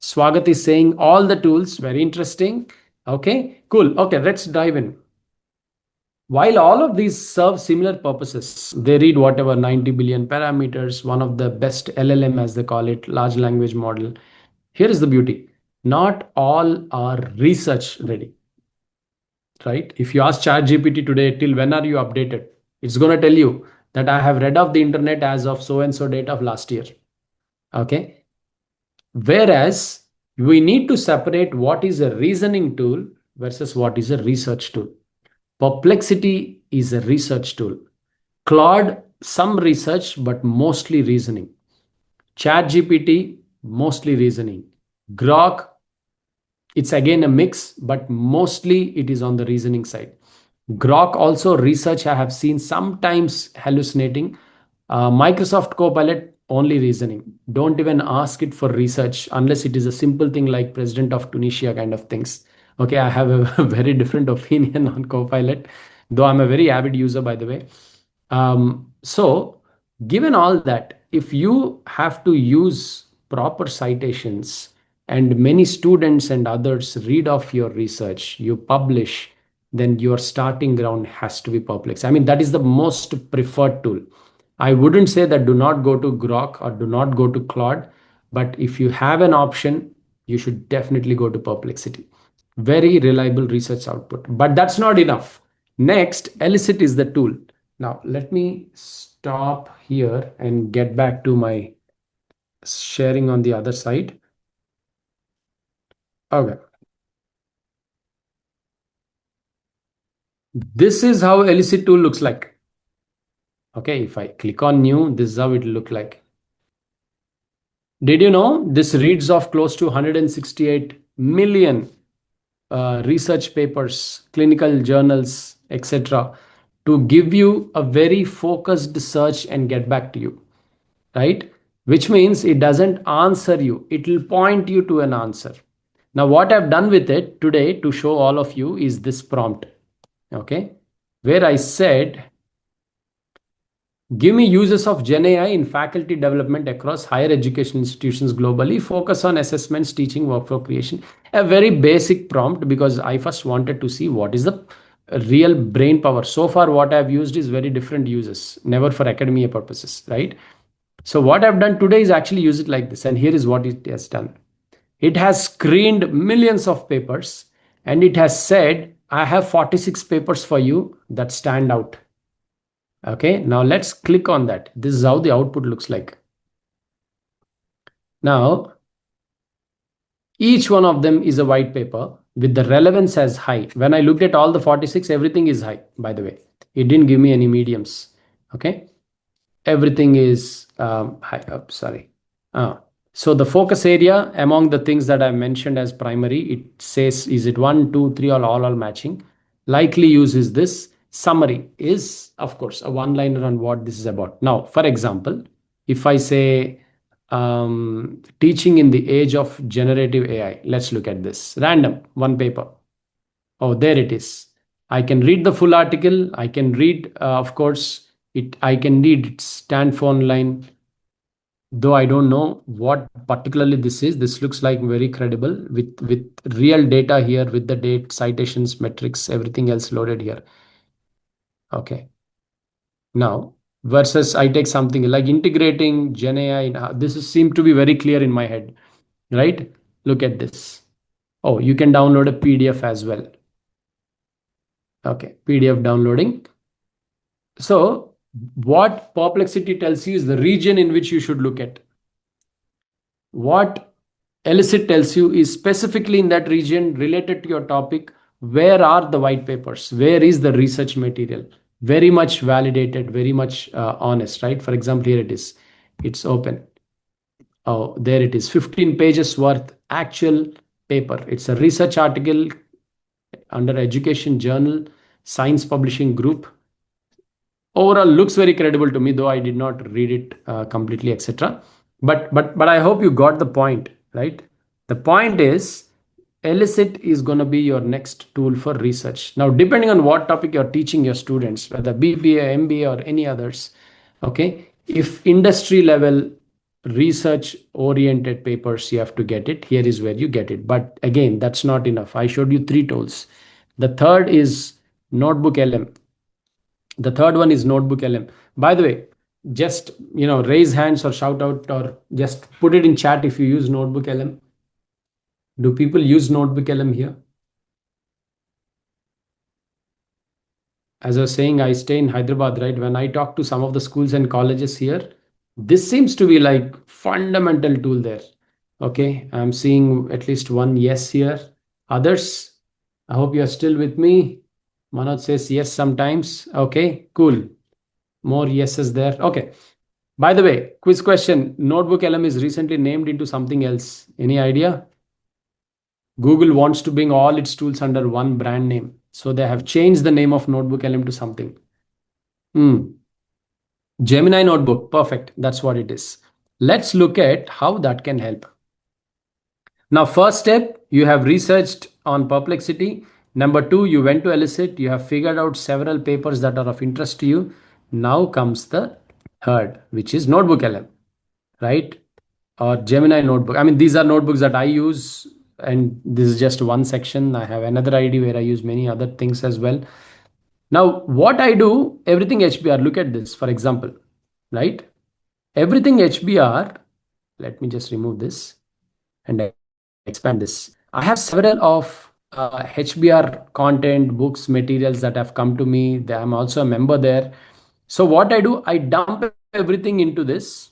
Swagat is saying all the tools. Very interesting. Okay, cool. Okay, let's dive in. While all of these serve similar purposes, they read whatever 90 billion parameters, one of the best LLM as they call it, large language model. Here is the beauty. Not all are research ready, right? If you ask ChatGPT today, till when are you updated? It's going to tell you that I have read of the internet as of so and so date of last year. Okay. Whereas we need to separate what is a reasoning tool versus what is a research tool. Perplexity is a research tool. Claude, some research, but mostly reasoning. ChatGPT, mostly reasoning. Grok, it's again a mix, but mostly it is on the reasoning side. Grok also research I have seen sometimes hallucinating. Microsoft Copilot only reasoning. Don't even ask it for research unless it is a simple thing like President of Tunisia kind of things. Okay, I have a very different opinion on Copilot, though I'm a very avid user, by the way. So, given all that, if you have to use proper citations and many students and others read off your research, you publish, then your starting ground has to be Perplex. I mean, that is the most preferred tool. I wouldn't say that do not go to Grok or do not go to Claude, but if you have an option, you should definitely go to Perplexity. Very reliable research output. But that's not enough. Next, Elicit is the tool. Now, let me stop here and get back to my sharing on the other side. Okay. This is how Elicit tool looks like. Okay, if I click on new, this is how it look like. Did you know this reads off close to 168 million research papers, clinical journals, etc., to give you a very focused search and get back to you, right? Which means it doesn't answer you, it will point you to an answer. Now, what I've done with it today to show all of you is this prompt, okay, where I said Give me uses of Gen AI in faculty development across higher education institutions globally. Focus on assessments, teaching, workflow creation. A very basic prompt because I first wanted to see what is the real brain power. So far, what I've used is very different uses, never for academia purposes, right? So what I've done today is actually use it like this, and here is what it has done. It has screened millions of papers, and it has said, I have 46 papers for you that stand out. Okay, now let's click on that. This is how the output looks like. Now, each one of them is a white paper with the relevance as high. When I looked at all the 46, everything is high, by the way. It didn't give me any mediums. Okay, everything is high. Oh, sorry. Uh, so the focus area among the things that I mentioned as primary, it says, is it one, two, three, or all matching? Likely use is this. Summary is, of course, a one-liner on what this is about. Now, for example, if I say teaching in the age of generative AI, let's look at this. Random, one paper. Oh, there it is. I can read the full article. I can read, of course, it. I can read its stand for online, though I don't know what particularly this is. This looks like very credible with real data here, with the date, citations, metrics, everything else loaded here. Okay. Now, versus I take something like integrating Gen AI. This is, seem to be very clear in my head, right? Look at this. Oh, you can download a PDF as well. Okay, PDF downloading. So, what Perplexity tells you is the region in which you should look at. What Elicit tells you is specifically in that region related to your topic, where are the white papers? Where is the research material? Very much validated, very much honest, right? For example, here it is. It's open. Oh, there it is. 15 pages worth actual paper. It's a research article under Education Journal, Science Publishing Group. Overall looks very credible to me, though I did not read it completely, etc. But I hope you got the point, right? The point is, Elicit is going to be your next tool for research. Now, depending on what topic you're teaching your students, whether BBA, MBA, or any others, okay, if industry level research oriented papers, you have to get it. Here is where you get it. But again, that's not enough. I showed you three tools. The third is Notebook LM. The third one is Notebook LM. By the way, just raise hands or shout out or just put it in chat if you use Notebook LM. Do people use Notebook LM here? As I was saying, I stay in Hyderabad, right? When I talk to some of the schools and colleges here, this seems to be like fundamental tool there. Okay, I'm seeing at least one yes here. Others, I hope you are still with me. Manoj says yes sometimes. Okay, cool. More yeses there. Okay. By the way, quiz question. Notebook LM is recently named into something else. Any idea? Google wants to bring all its tools under one brand name. So they have changed the name of Notebook LM to something. Hmm. Gemini Notebook. Perfect. That's what it is. Let's look at how that can help. Now, first step, you have researched on Perplexity. Number two, you went to Elicit. You have figured out several papers that are of interest to you. Now comes the third, which is Notebook LM, right? Or Gemini Notebook. I mean, these are notebooks that I use, and this is just one section. I have another ID where I use many other things as well. Now, what I do, everything HBR, look at this, for example, right? Everything HBR, let me just remove this and expand this. I have several of HBR content, books, materials that have come to me. I'm also a member there. So what I do, I dump everything into this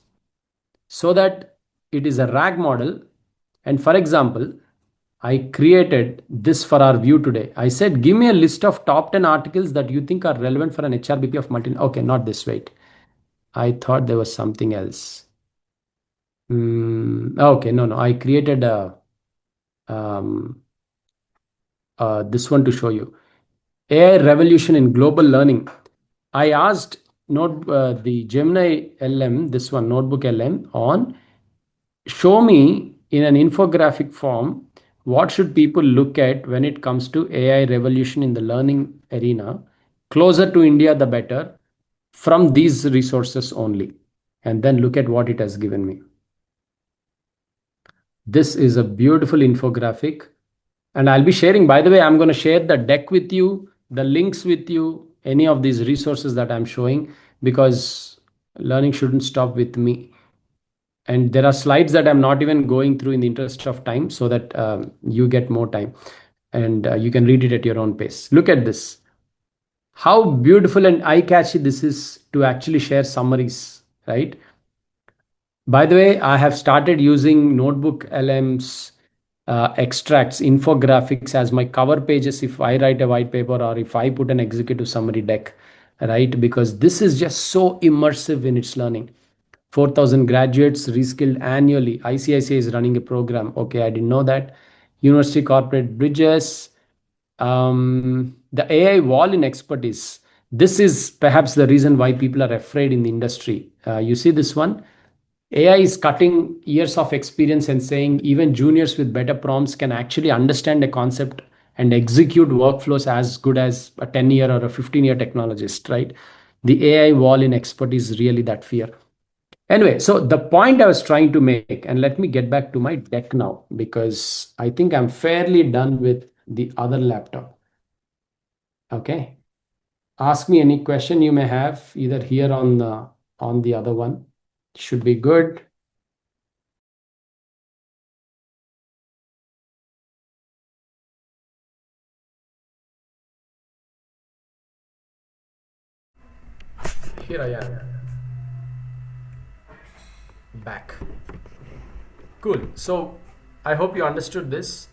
so that it is a RAG model. And for example, I created this for our view today. I said, give me a list of top 10 articles that you think are relevant for an HRBP of multi. Okay, not this. Wait. I thought there was something else. Okay, no. I created um, this one to show you. AI revolution in global learning. I asked the Gemini LM, this one, Notebook LM, on show me in an infographic form what should people look at when it comes to AI revolution in the learning arena. Closer to India, the better. from these resources only. And then look at what it has given me. This is a beautiful infographic. And I'll be sharing, by the way, I'm going to share the deck with you, the links with you, any of these resources that I'm showing, because learning shouldn't stop with me. And there are slides that I'm not even going through in the interest of time, so that you get more time, and you can read it at your own pace. Look at this. How beautiful and eye catchy this is to actually share summaries, right? By the way, I have started using Notebook LM's extracts, infographics as my cover pages if I write a white paper or if I put an executive summary deck, right? Because this is just so immersive in its learning. 4,000 graduates reskilled annually. ICICI is running a program. Okay, I didn't know that. University corporate bridges. The AI wall in expertise. This is perhaps the reason why people are afraid in the industry. You see this one? AI is cutting years of experience and saying even juniors with better prompts can actually understand a concept and execute workflows as good as a 10-year or a 15-year technologist, right? The AI wall in expertise is really that fear. Anyway, so the point I was trying to make, and let me get back to my deck now because I think I'm fairly done with the other laptop. Okay. Ask me any question you may have either here on the other one. Should be good. Here I am. Back. Cool. So I hope you understood this.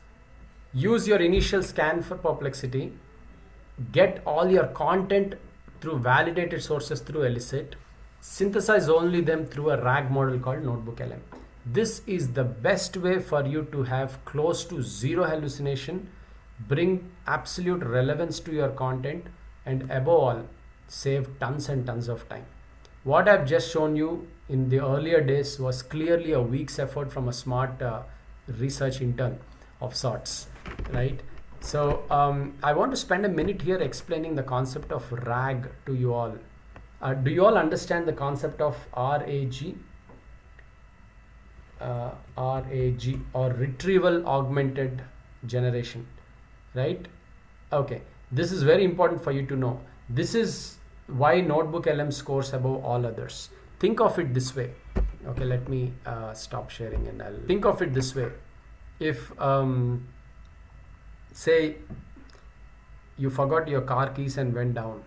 Use your initial scan for perplexity. Get all your content through validated sources through Elicit. Synthesize only them through a RAG model called Notebook LM. This is the best way for you to have close to zero hallucination, bring absolute relevance to your content, and above all, save tons and tons of time. What I've just shown you in the earlier days was clearly a week's effort from a smart research intern of sorts, right? So I want to spend a minute here explaining the concept of RAG to you all. Do you all understand the concept of RAG? RAG, or retrieval augmented generation, right? Okay, this is very important for you to know. This is why Notebook LM scores above all others. Think of it this way. Okay, let me stop sharing and I'll think of it this way. If say you forgot your car keys and went down,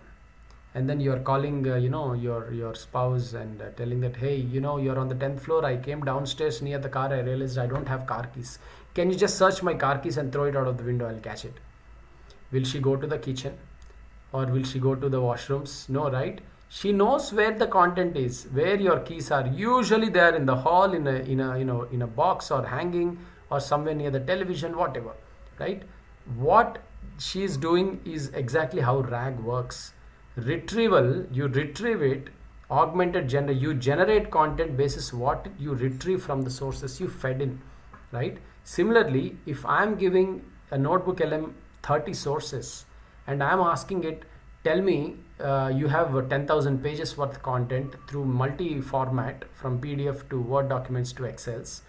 and then you're calling your spouse and telling that, hey, you're on the 10th floor, I came downstairs near the car, I realized I don't have car keys, can you just search my car keys and throw it out of the window, I'll catch it. Will she go to the kitchen or will she go to the washrooms? No, right? She knows where the content is, where your keys are. Usually they are in the hall, in a box or hanging or somewhere near the television, whatever, right? What she is doing is exactly how RAG works. Retrieval, you retrieve it. Augmented gender, you generate content basis what you retrieve from the sources you fed in, right? Similarly, if I'm giving a Notebook LM 30 sources and I'm asking it, tell me you have 10,000 pages worth of content through multi-format from PDF to Word documents to Excels.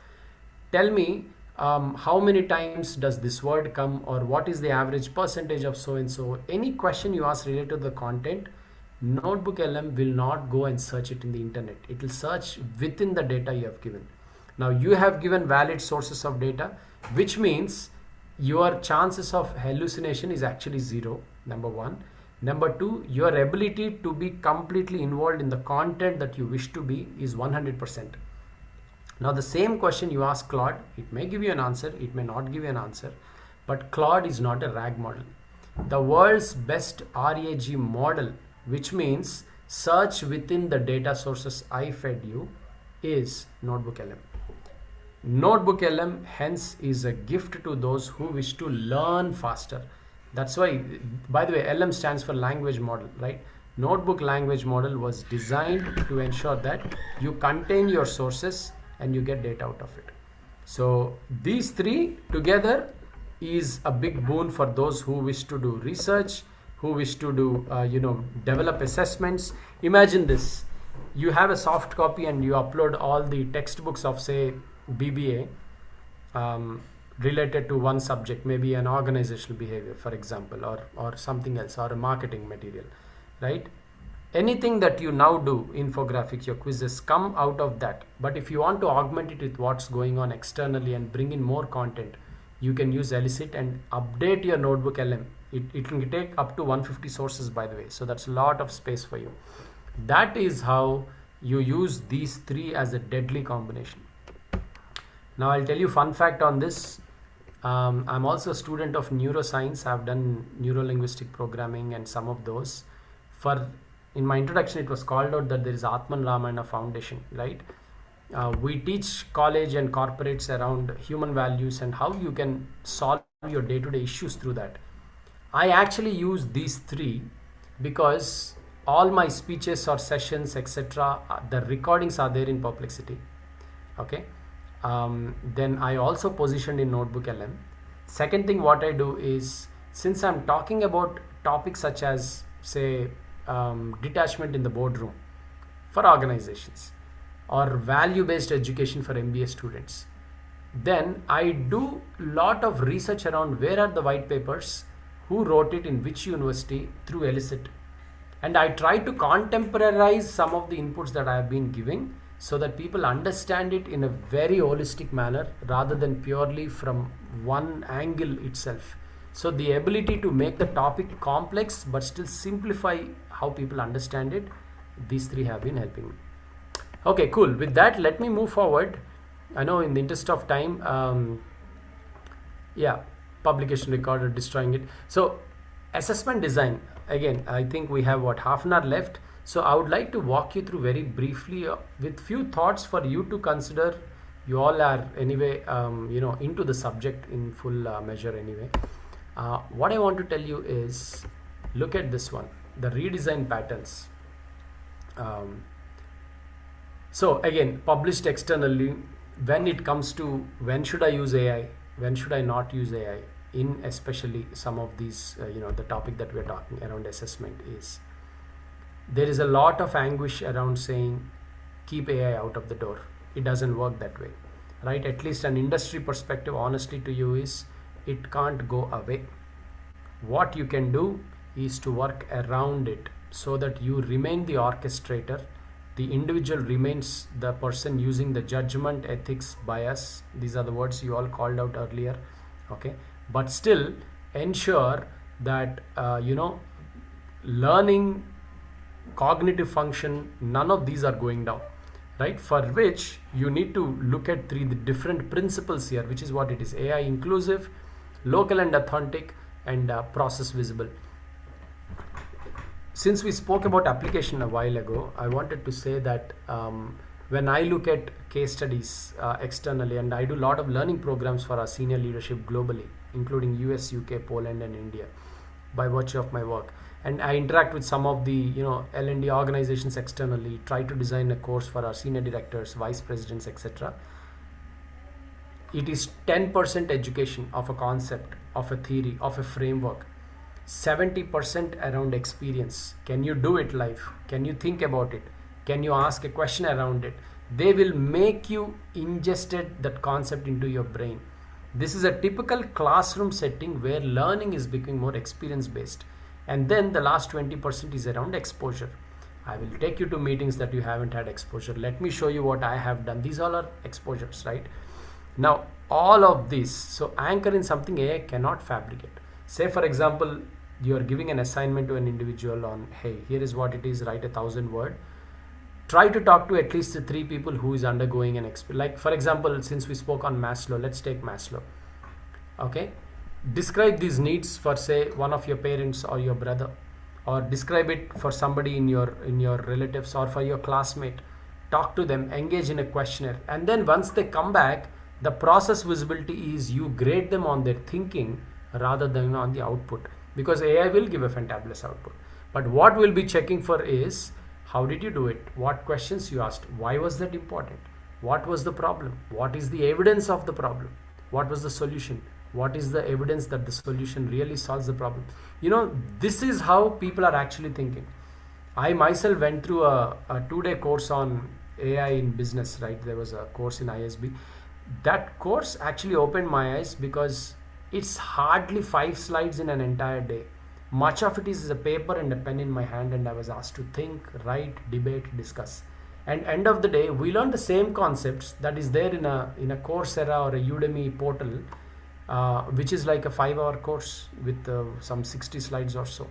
Tell me how many times does this word come, or what is the average percentage of so and so. Any question you ask related to the content, Notebook LM will not go and search it in the internet. It will search within the data you have given. Now you have given valid sources of data, which means your chances of hallucination is actually zero, number one. Number two, your ability to be completely involved in the content that you wish to be is 100%. Now the same question you ask Claude, it may give you an answer, it may not give you an answer, but Claude is not a RAG model. The world's best RAG model, which means search within the data sources I fed you, is Notebook LM. Notebook LM hence is a gift to those who wish to learn faster. That's why, by the way, LM stands for language model, right? Notebook language model was designed to ensure that you contain your sources and you get data out of it. So these three together is a big boon for those who wish to do research, who wish to do develop assessments. Imagine this: you have a soft copy and you upload all the textbooks of, say, BBA, related to one subject, maybe an organizational behavior, for example, or something else, or a marketing material, right? Anything that you now do, infographics, your quizzes, come out of that. But if you want to augment it with what's going on externally and bring in more content, you can use Elicit and update your notebook LM. It can take up to 150 sources, by the way, so that's a lot of space for you. That is how you use these three as a deadly combination. Now I'll tell you fun fact on this. I'm also a student of neuroscience. I've done neuro-linguistic programming and some of those. In my introduction, it was called out that there is Atman Ramayana Foundation, right? We teach college and corporates around human values and how you can solve your day-to-day issues through that. I actually use these three because all my speeches or sessions, etc., the recordings are there in Perplexity. Okay. Then I also positioned in Notebook LM. Second thing what I do is, since I'm talking about topics such as, say, detachment in the boardroom for organizations, or value-based education for MBA students, then I do lot of research around where are the white papers, who wrote it in which university, through Elicit, and I try to contemporize some of the inputs that I have been giving so that people understand it in a very holistic manner rather than purely from one angle itself. So the ability to make the topic complex but still simplify how people understand it, these three have been helping me. Okay, cool. With that, let me move forward. I know in the interest of time, publication recorder, destroying it. So assessment design, again, I think we have half an hour left. So I would like to walk you through very briefly with few thoughts for you to consider. You all are anyway, into the subject in full measure anyway. What I want to tell you is, look at this one, the redesign patterns. So again, published externally, when it comes to when should I use AI, when should I not use AI, in especially some of these, the topic that we're talking around assessment is, there is a lot of anguish around saying keep AI out of the door. It doesn't work that way, right? At least an industry perspective, honestly to you, is it can't go away. What you can do is to work around it so that you remain the orchestrator. The individual remains the person using the judgment, ethics, bias. These are the words you all called out earlier. Okay, but still ensure that learning, cognitive function, none of these are going down, right? For which you need to look at the different principles here, which is what it is: AI inclusive, local and authentic, and process visible. Since we spoke about application a while ago, I wanted to say that when I look at case studies externally, and I do a lot of learning programs for our senior leadership globally, including US, UK, Poland, and India, by virtue of my work. And I interact with some of the L&D organizations externally, try to design a course for our senior directors, vice presidents, etc. It is 10% education of a concept, of a theory, of a framework. 70% around experience. Can you do it live? Can you think about it? Can you ask a question around it? They will make you ingested that concept into your brain. This is a typical classroom setting where learning is becoming more experience based. And then the last 20% is around exposure. I will take you to meetings that you haven't had exposure. Let me show you what I have done. These all are exposures, right? Now, all of this, so anchor in something AI cannot fabricate. Say, for example, you are giving an assignment to an individual on, hey, here is what it is, write 1,000 word. Try to talk to at least the 3 people who is undergoing an experience. Like, for example, since we spoke on Maslow, let's take Maslow. Okay. Describe these needs for, say, one of your parents or your brother, or describe it for somebody in your relatives or for your classmate. Talk to them, engage in a questionnaire, and then once they come back, the process visibility is you grade them on their thinking rather than on the output, because AI will give a fantabulous output. But what we'll be checking for is how did you do it, what questions you asked, why was that important, what was the problem, what is the evidence of the problem, what was the solution. What is the evidence that the solution really solves the problem? This is how people are actually thinking. I myself went through a 2-day course on AI in business, right? There was a course in ISB. That course actually opened my eyes because it's hardly 5 slides in an entire day. Much of it is a paper and a pen in my hand, and I was asked to think, write, debate, discuss. And end of the day, we learned the same concepts that is there in a Coursera or a Udemy portal, which is like a 5-hour course with some 60 slides or so.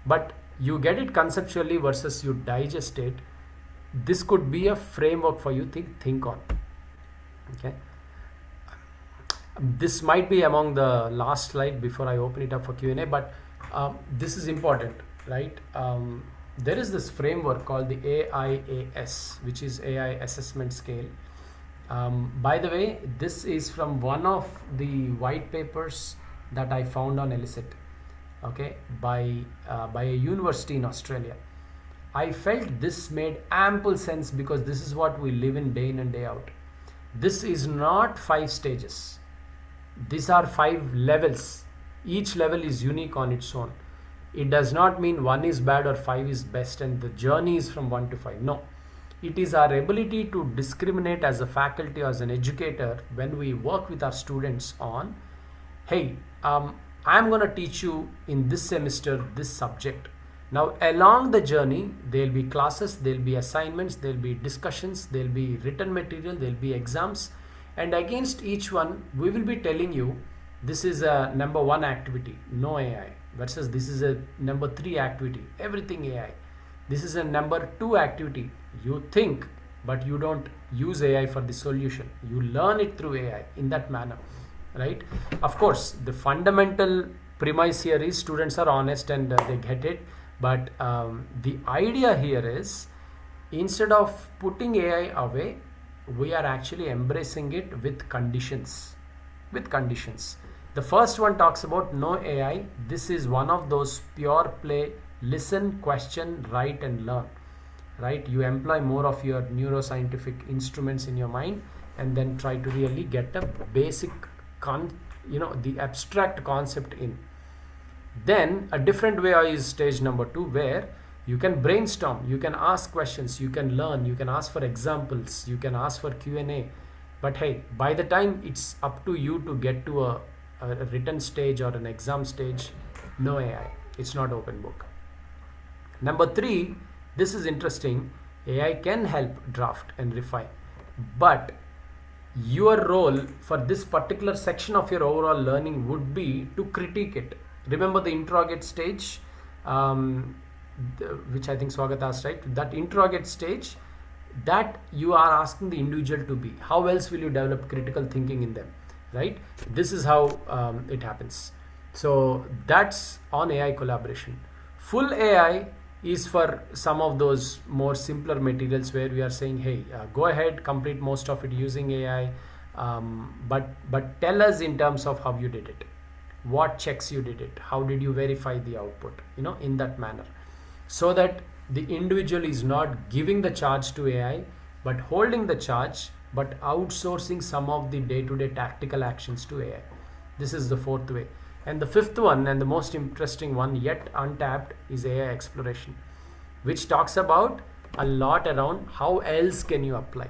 But you get it conceptually versus you digest it. This could be a framework for you to think on. Okay, this might be among the last slide before I open it up for Q&A, but this is important, right? There is this framework called the AIAS, which is AI Assessment Scale. By the way, this is from one of the white papers that I found on Elicit, okay, by a university in Australia. I felt this made ample sense because this is what we live in day in and day out. This is not 5 stages. These are 5 levels. Each level is unique on its own. It does not mean 1 is bad or 5 is best and the journey is from 1 to 5. No. It is our ability to discriminate as a faculty or as an educator when we work with our students on, hey, I'm going to teach you in this semester this subject. Now along the journey, there'll be classes, there'll be assignments, there'll be discussions, there'll be written material, there'll be exams, and against each one we will be telling you this is a number 1 activity, no AI, versus this is a number 3 activity, everything AI. This is a number 2 activity, you think but you don't use AI for the solution, you learn it through AI in that manner, right? Of course, the fundamental premise here is students are honest and they get it. But the idea here is, instead of putting AI away, we are actually embracing it with conditions. With conditions. The first one talks about no AI. This is one of those pure play, listen, question, write and learn. Right? You employ more of your neuroscientific instruments in your mind and then try to really get a basic, the abstract concept in. Then a different way is stage number 2, where you can brainstorm, you can ask questions, you can learn, you can ask for examples, you can ask for Q&A. But hey, by the time it's up to you to get to a written stage or an exam stage, no AI. It's not open book. Number 3, this is interesting. AI can help draft and refine, but your role for this particular section of your overall learning would be to critique it. Remember the interrogate stage, which I think Swagat asked, right? That interrogate stage, that you are asking the individual to be. How else will you develop critical thinking in them, right? This is how it happens. So that's on AI collaboration. Full AI is for some of those more simpler materials where we are saying, hey, go ahead, complete most of it using AI, but tell us in terms of how you did it. What checks you did it, how did you verify the output, in that manner, so that the individual is not giving the charge to AI but holding the charge, but outsourcing some of the day-to-day tactical actions to AI. This is the 4th way. And the 5th one, and the most interesting one yet untapped, is AI exploration, which talks about a lot around how else can you apply,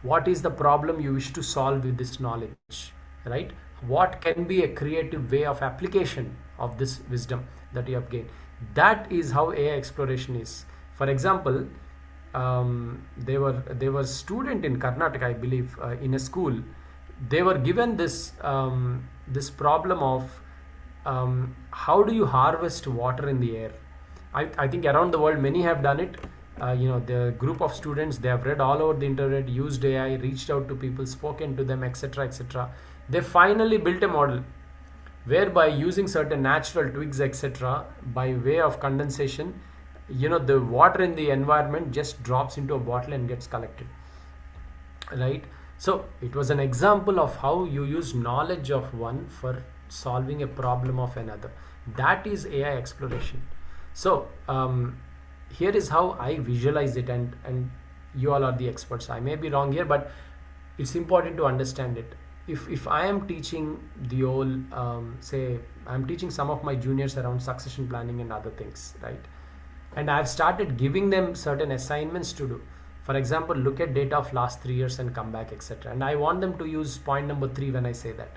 what is the problem you wish to solve with this knowledge, right? What can be a creative way of application of this wisdom that you have gained. That is how AI exploration is. For example, there was a student in Karnataka, I believe, in a school. They were given this problem of how do you harvest water in the air. I think around the world many have done it. The group of students, they have read all over the internet, used AI, reached out to people, spoken to them, etc., etc. They finally built a model whereby using certain natural twigs, etc., by way of condensation, the water in the environment just drops into a bottle and gets collected, right? So it was an example of how you use knowledge of one for solving a problem of another. That is AI exploration. So here is how I visualize it, and you all are the experts. I may be wrong here, but it's important to understand it. if I am teaching the old say I'm teaching some of my juniors around succession planning and other things, right? And I've started giving them certain assignments to do. For example, look at data of last 3 years and come back, etc. And I want them to use point number 3 when I say that.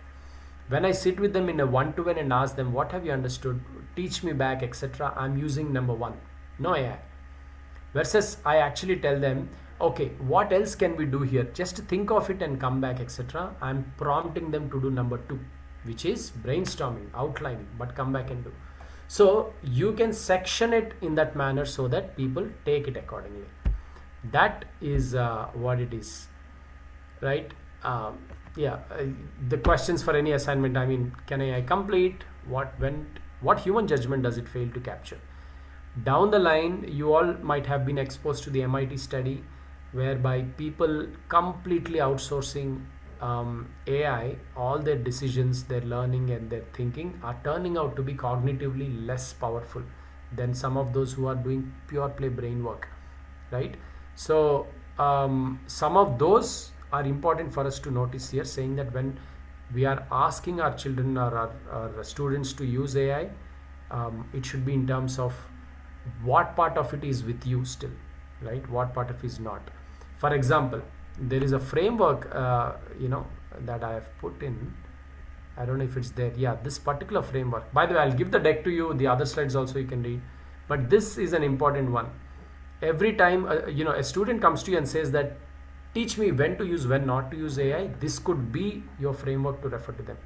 When I sit with them in a one-to-one and ask them, what have you understood? Teach me back, etc. I'm using number 1, no AI. Versus I actually tell them, okay, what else can we do here? Just think of it and come back, etc. I'm prompting them to do number 2, which is brainstorming, outlining, but come back and do. So you can section it in that manner so that people take it accordingly. That is what it is, right? Yeah, the questions for any assignment, I mean, can I complete? What human judgment does it fail to capture? Down the line, you all might have been exposed to the MIT study whereby people completely outsourcing AI, all their decisions, their learning and their thinking are turning out to be cognitively less powerful than some of those who are doing pure play brain work, right? So some of those are important for us to notice here, saying that when we are asking our children or our students to use AI, it should be in terms of what part of it is with you still, right? What part of it is not. For example, there is a framework that I have put in. I don't know if it's there. Yeah, this particular framework, by the way, I'll give the deck to you, the other slides also you can read, but this is an important one. Every time a student comes to you and says that teach me when to use, when not to use AI, this could be your framework to refer to them,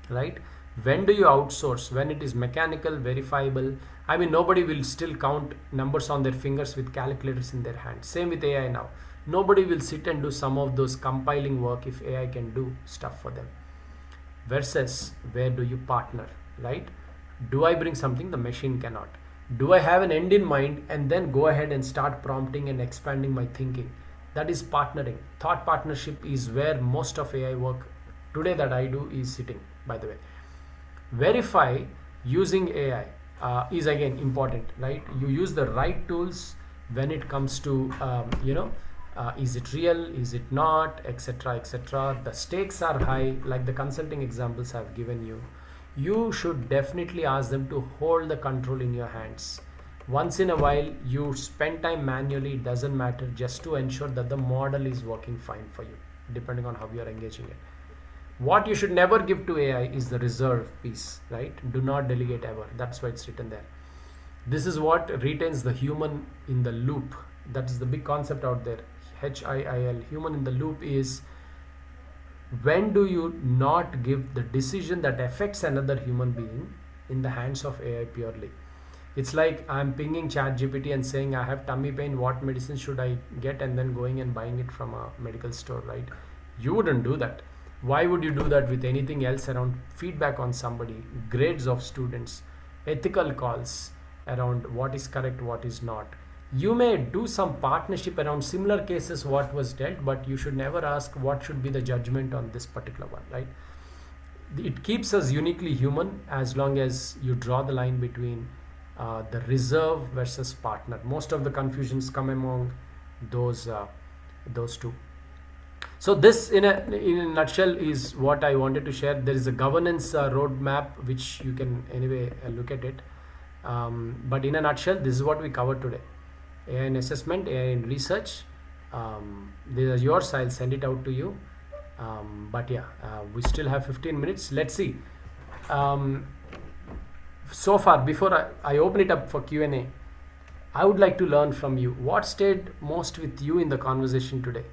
right? When do you outsource? When it is mechanical, verifiable. I mean, nobody will still count numbers on their fingers with calculators in their hands. Same with AI now. Nobody will sit and do some of those compiling work if AI can do stuff for them. Versus, where do you partner, right? Do I bring something the machine cannot? Do I have an end in mind and then go ahead and start prompting and expanding my thinking? That is partnering. Thought partnership is where most of AI work today that I do is sitting, by the way. Verify using AI is again important, right? You use the right tools when it comes to is it real, is it not, etc., etc. The stakes are high, like the consulting examples I've given you. You should definitely ask them to hold the control in your hands. Once in a while you spend time manually, it doesn't matter, just to ensure that the model is working fine for you, depending on how you are engaging it. What you should never give to AI is the reserve piece, right? Do not delegate ever. That's why it's written there. This is what retains the human in the loop. That is the big concept out there. HIIL, human in the loop, is when do you not give the decision that affects another human being in the hands of AI purely. It's like I'm pinging ChatGPT and saying I have tummy pain, what medicine should I get, and then going and buying it from a medical store, right? You wouldn't do that. Why would you do that with anything else around feedback on somebody, grades of students, ethical calls around what is correct, what is not? You may do some partnership around similar cases what was dealt, but you should never ask what should be the judgment on this particular one, right? It keeps us uniquely human as long as you draw the line between the reserve versus partner. Most of the confusions come among those two. So this in a nutshell is what I wanted to share. There is a governance roadmap which you can anyway look at it, but in a nutshell this is what we covered today. AI in assessment, AI in research. These are yours, I'll send it out to you, but yeah, we still have 15 minutes. Let's see. So far, before I open it up for Q&A, I would like to learn from you what stayed most with you in the conversation today.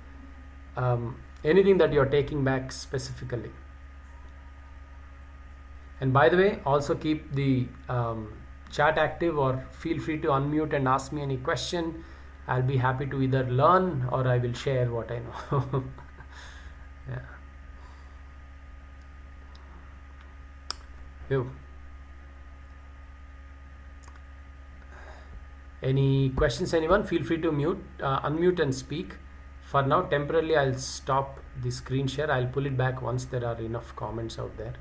Anything that you're taking back specifically. And by the way, also keep the chat active, or feel free to unmute and ask me any question. I'll be happy to either learn or I will share what I know. Yeah. You. Any questions, anyone? Feel free to unmute and speak. For now, temporarily, I'll stop the screen share. I'll pull it back once there are enough comments out there.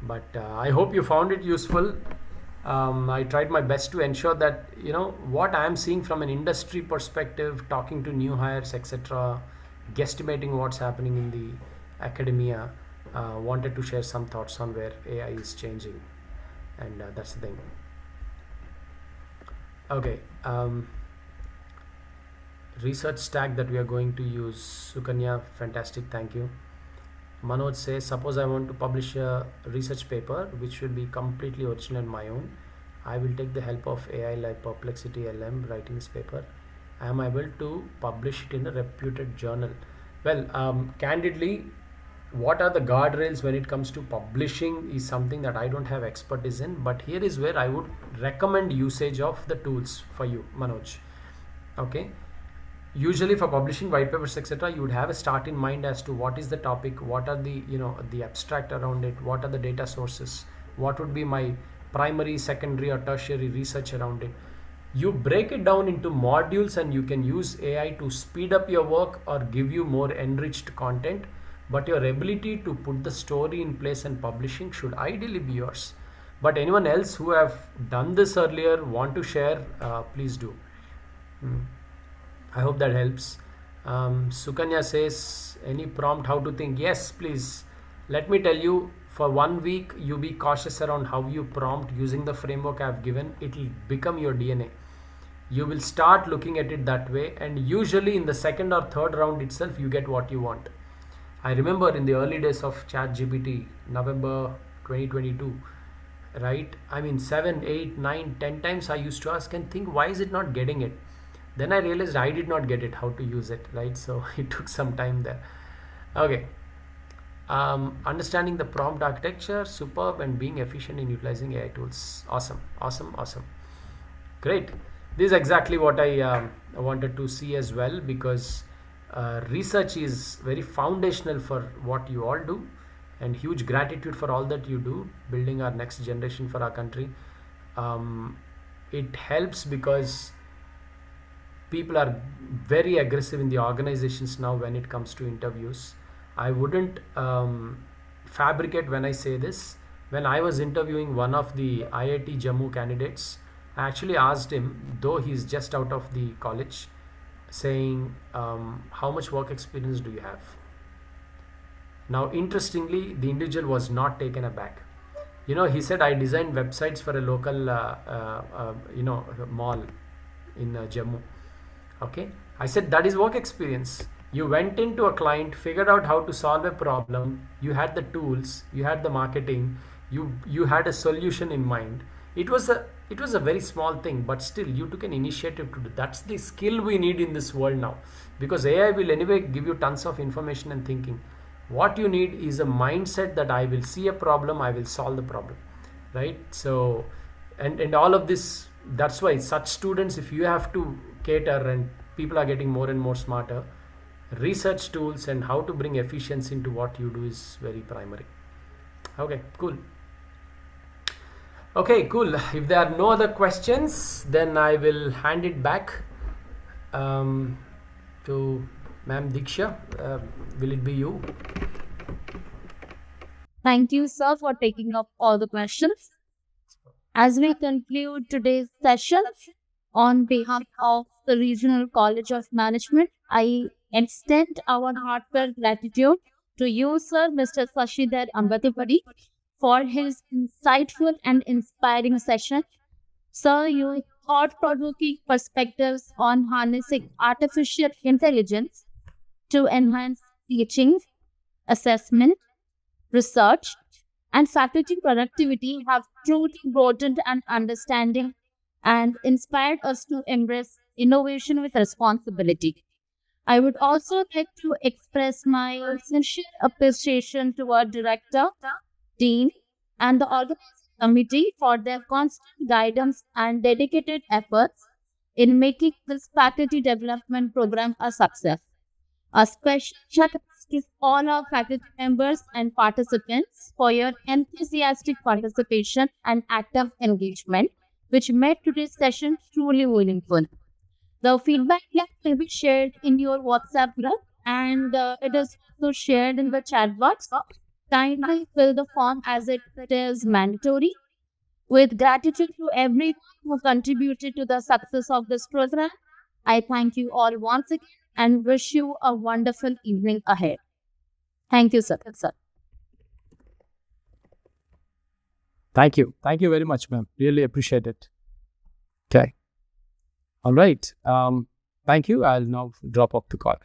But I hope you found it useful. I tried my best to ensure that, what I'm seeing from an industry perspective, talking to new hires, etc., guesstimating what's happening in the academia, wanted to share some thoughts on where AI is changing, and that's the thing. Okay, research stack that we are going to use. Sukanya, fantastic, thank you. Manoj says, suppose I want to publish a research paper which will be completely original and my own. I will take the help of AI like Perplexity LM writing this paper. I am able to publish it in a reputed journal. Well, candidly, what are the guardrails when it comes to publishing is something that I don't have expertise in, but here is where I would recommend usage of the tools for you, Manoj. Okay, usually for publishing white papers, etc., you would have a start in mind as to what is the topic, what are the, the abstract around it, what are the data sources, what would be my primary, secondary, or tertiary research around it. You break it down into modules and you can use AI to speed up your work or give you more enriched content, but your ability to put the story in place and publishing should ideally be yours. But anyone else who have done this earlier want to share, please do. Hmm. I hope that helps. Sukanya says, any prompt how to think? Yes, please. Let me tell you, for 1 week, you be cautious around how you prompt using the framework I've given. It will become your DNA. You will start looking at it that way, and usually in the second or third round itself, you get what you want. I remember in the early days of ChatGPT, November 2022, right? I mean, 7, 8, 9, 10 times I used to ask and think, why is it not getting it? Then I realized I did not get it, how to use it, right? So it took some time there. Okay. Understanding the prompt architecture, superb, and being efficient in utilizing AI tools. Awesome, awesome, awesome. Great. This is exactly what I wanted to see as well, because research is very foundational for what you all do, and huge gratitude for all that you do, building our next generation for our country. It helps because people are very aggressive in the organizations now when it comes to interviews. I wouldn't fabricate when I say this. When I was interviewing one of the IIT Jammu candidates, I actually asked him, though he's just out of the college, saying, how much work experience do you have? Now, interestingly, the individual was not taken aback. He said, I designed websites for a local, mall in Jammu. Okay, I said, that is work experience. You went into a client, figured out how to solve a problem, you had the tools, you had the marketing, you had a solution in mind. It was a very small thing, but still you took an initiative to do. That's the skill we need in this world now, because AI will anyway give you tons of information and thinking. What you need is a mindset that I will see a problem, I will solve the problem, right? So, and all of this, that's why such students, if you have to cater, and people are getting more and more smarter, research tools and how to bring efficiency into what you do is very primary. Okay, cool. Okay, cool. If there are no other questions, then I will hand it back um, to Ma'am Diksha. Will it be you? Thank you, sir, for taking up all the questions. As we conclude today's session, on behalf of the Regional College of Management, I extend our heartfelt gratitude to you, sir, Mr. Sasidhar Ambatipudi, for his insightful and inspiring session. Sir, your thought-provoking perspectives on harnessing artificial intelligence to enhance teaching, assessment, research, and faculty productivity have truly broadened an understanding and inspired us to embrace innovation with responsibility. I would also like to express my sincere appreciation to our director, dean, and the organizing committee for their constant guidance and dedicated efforts in making this faculty development program a success. A special shout out to all our faculty members and participants for your enthusiastic participation and active engagement, which made today's session truly meaningful. The feedback link will be shared in your WhatsApp group, and it is also shared in the chat box. Kindly fill the form as it is mandatory. With gratitude to everyone who contributed to the success of this program, I thank you all once again and wish you a wonderful evening ahead. Thank you, sir. Thank you. Thank you very much, ma'am. Really appreciate it. Okay. All right. Thank you. I'll now drop off the call.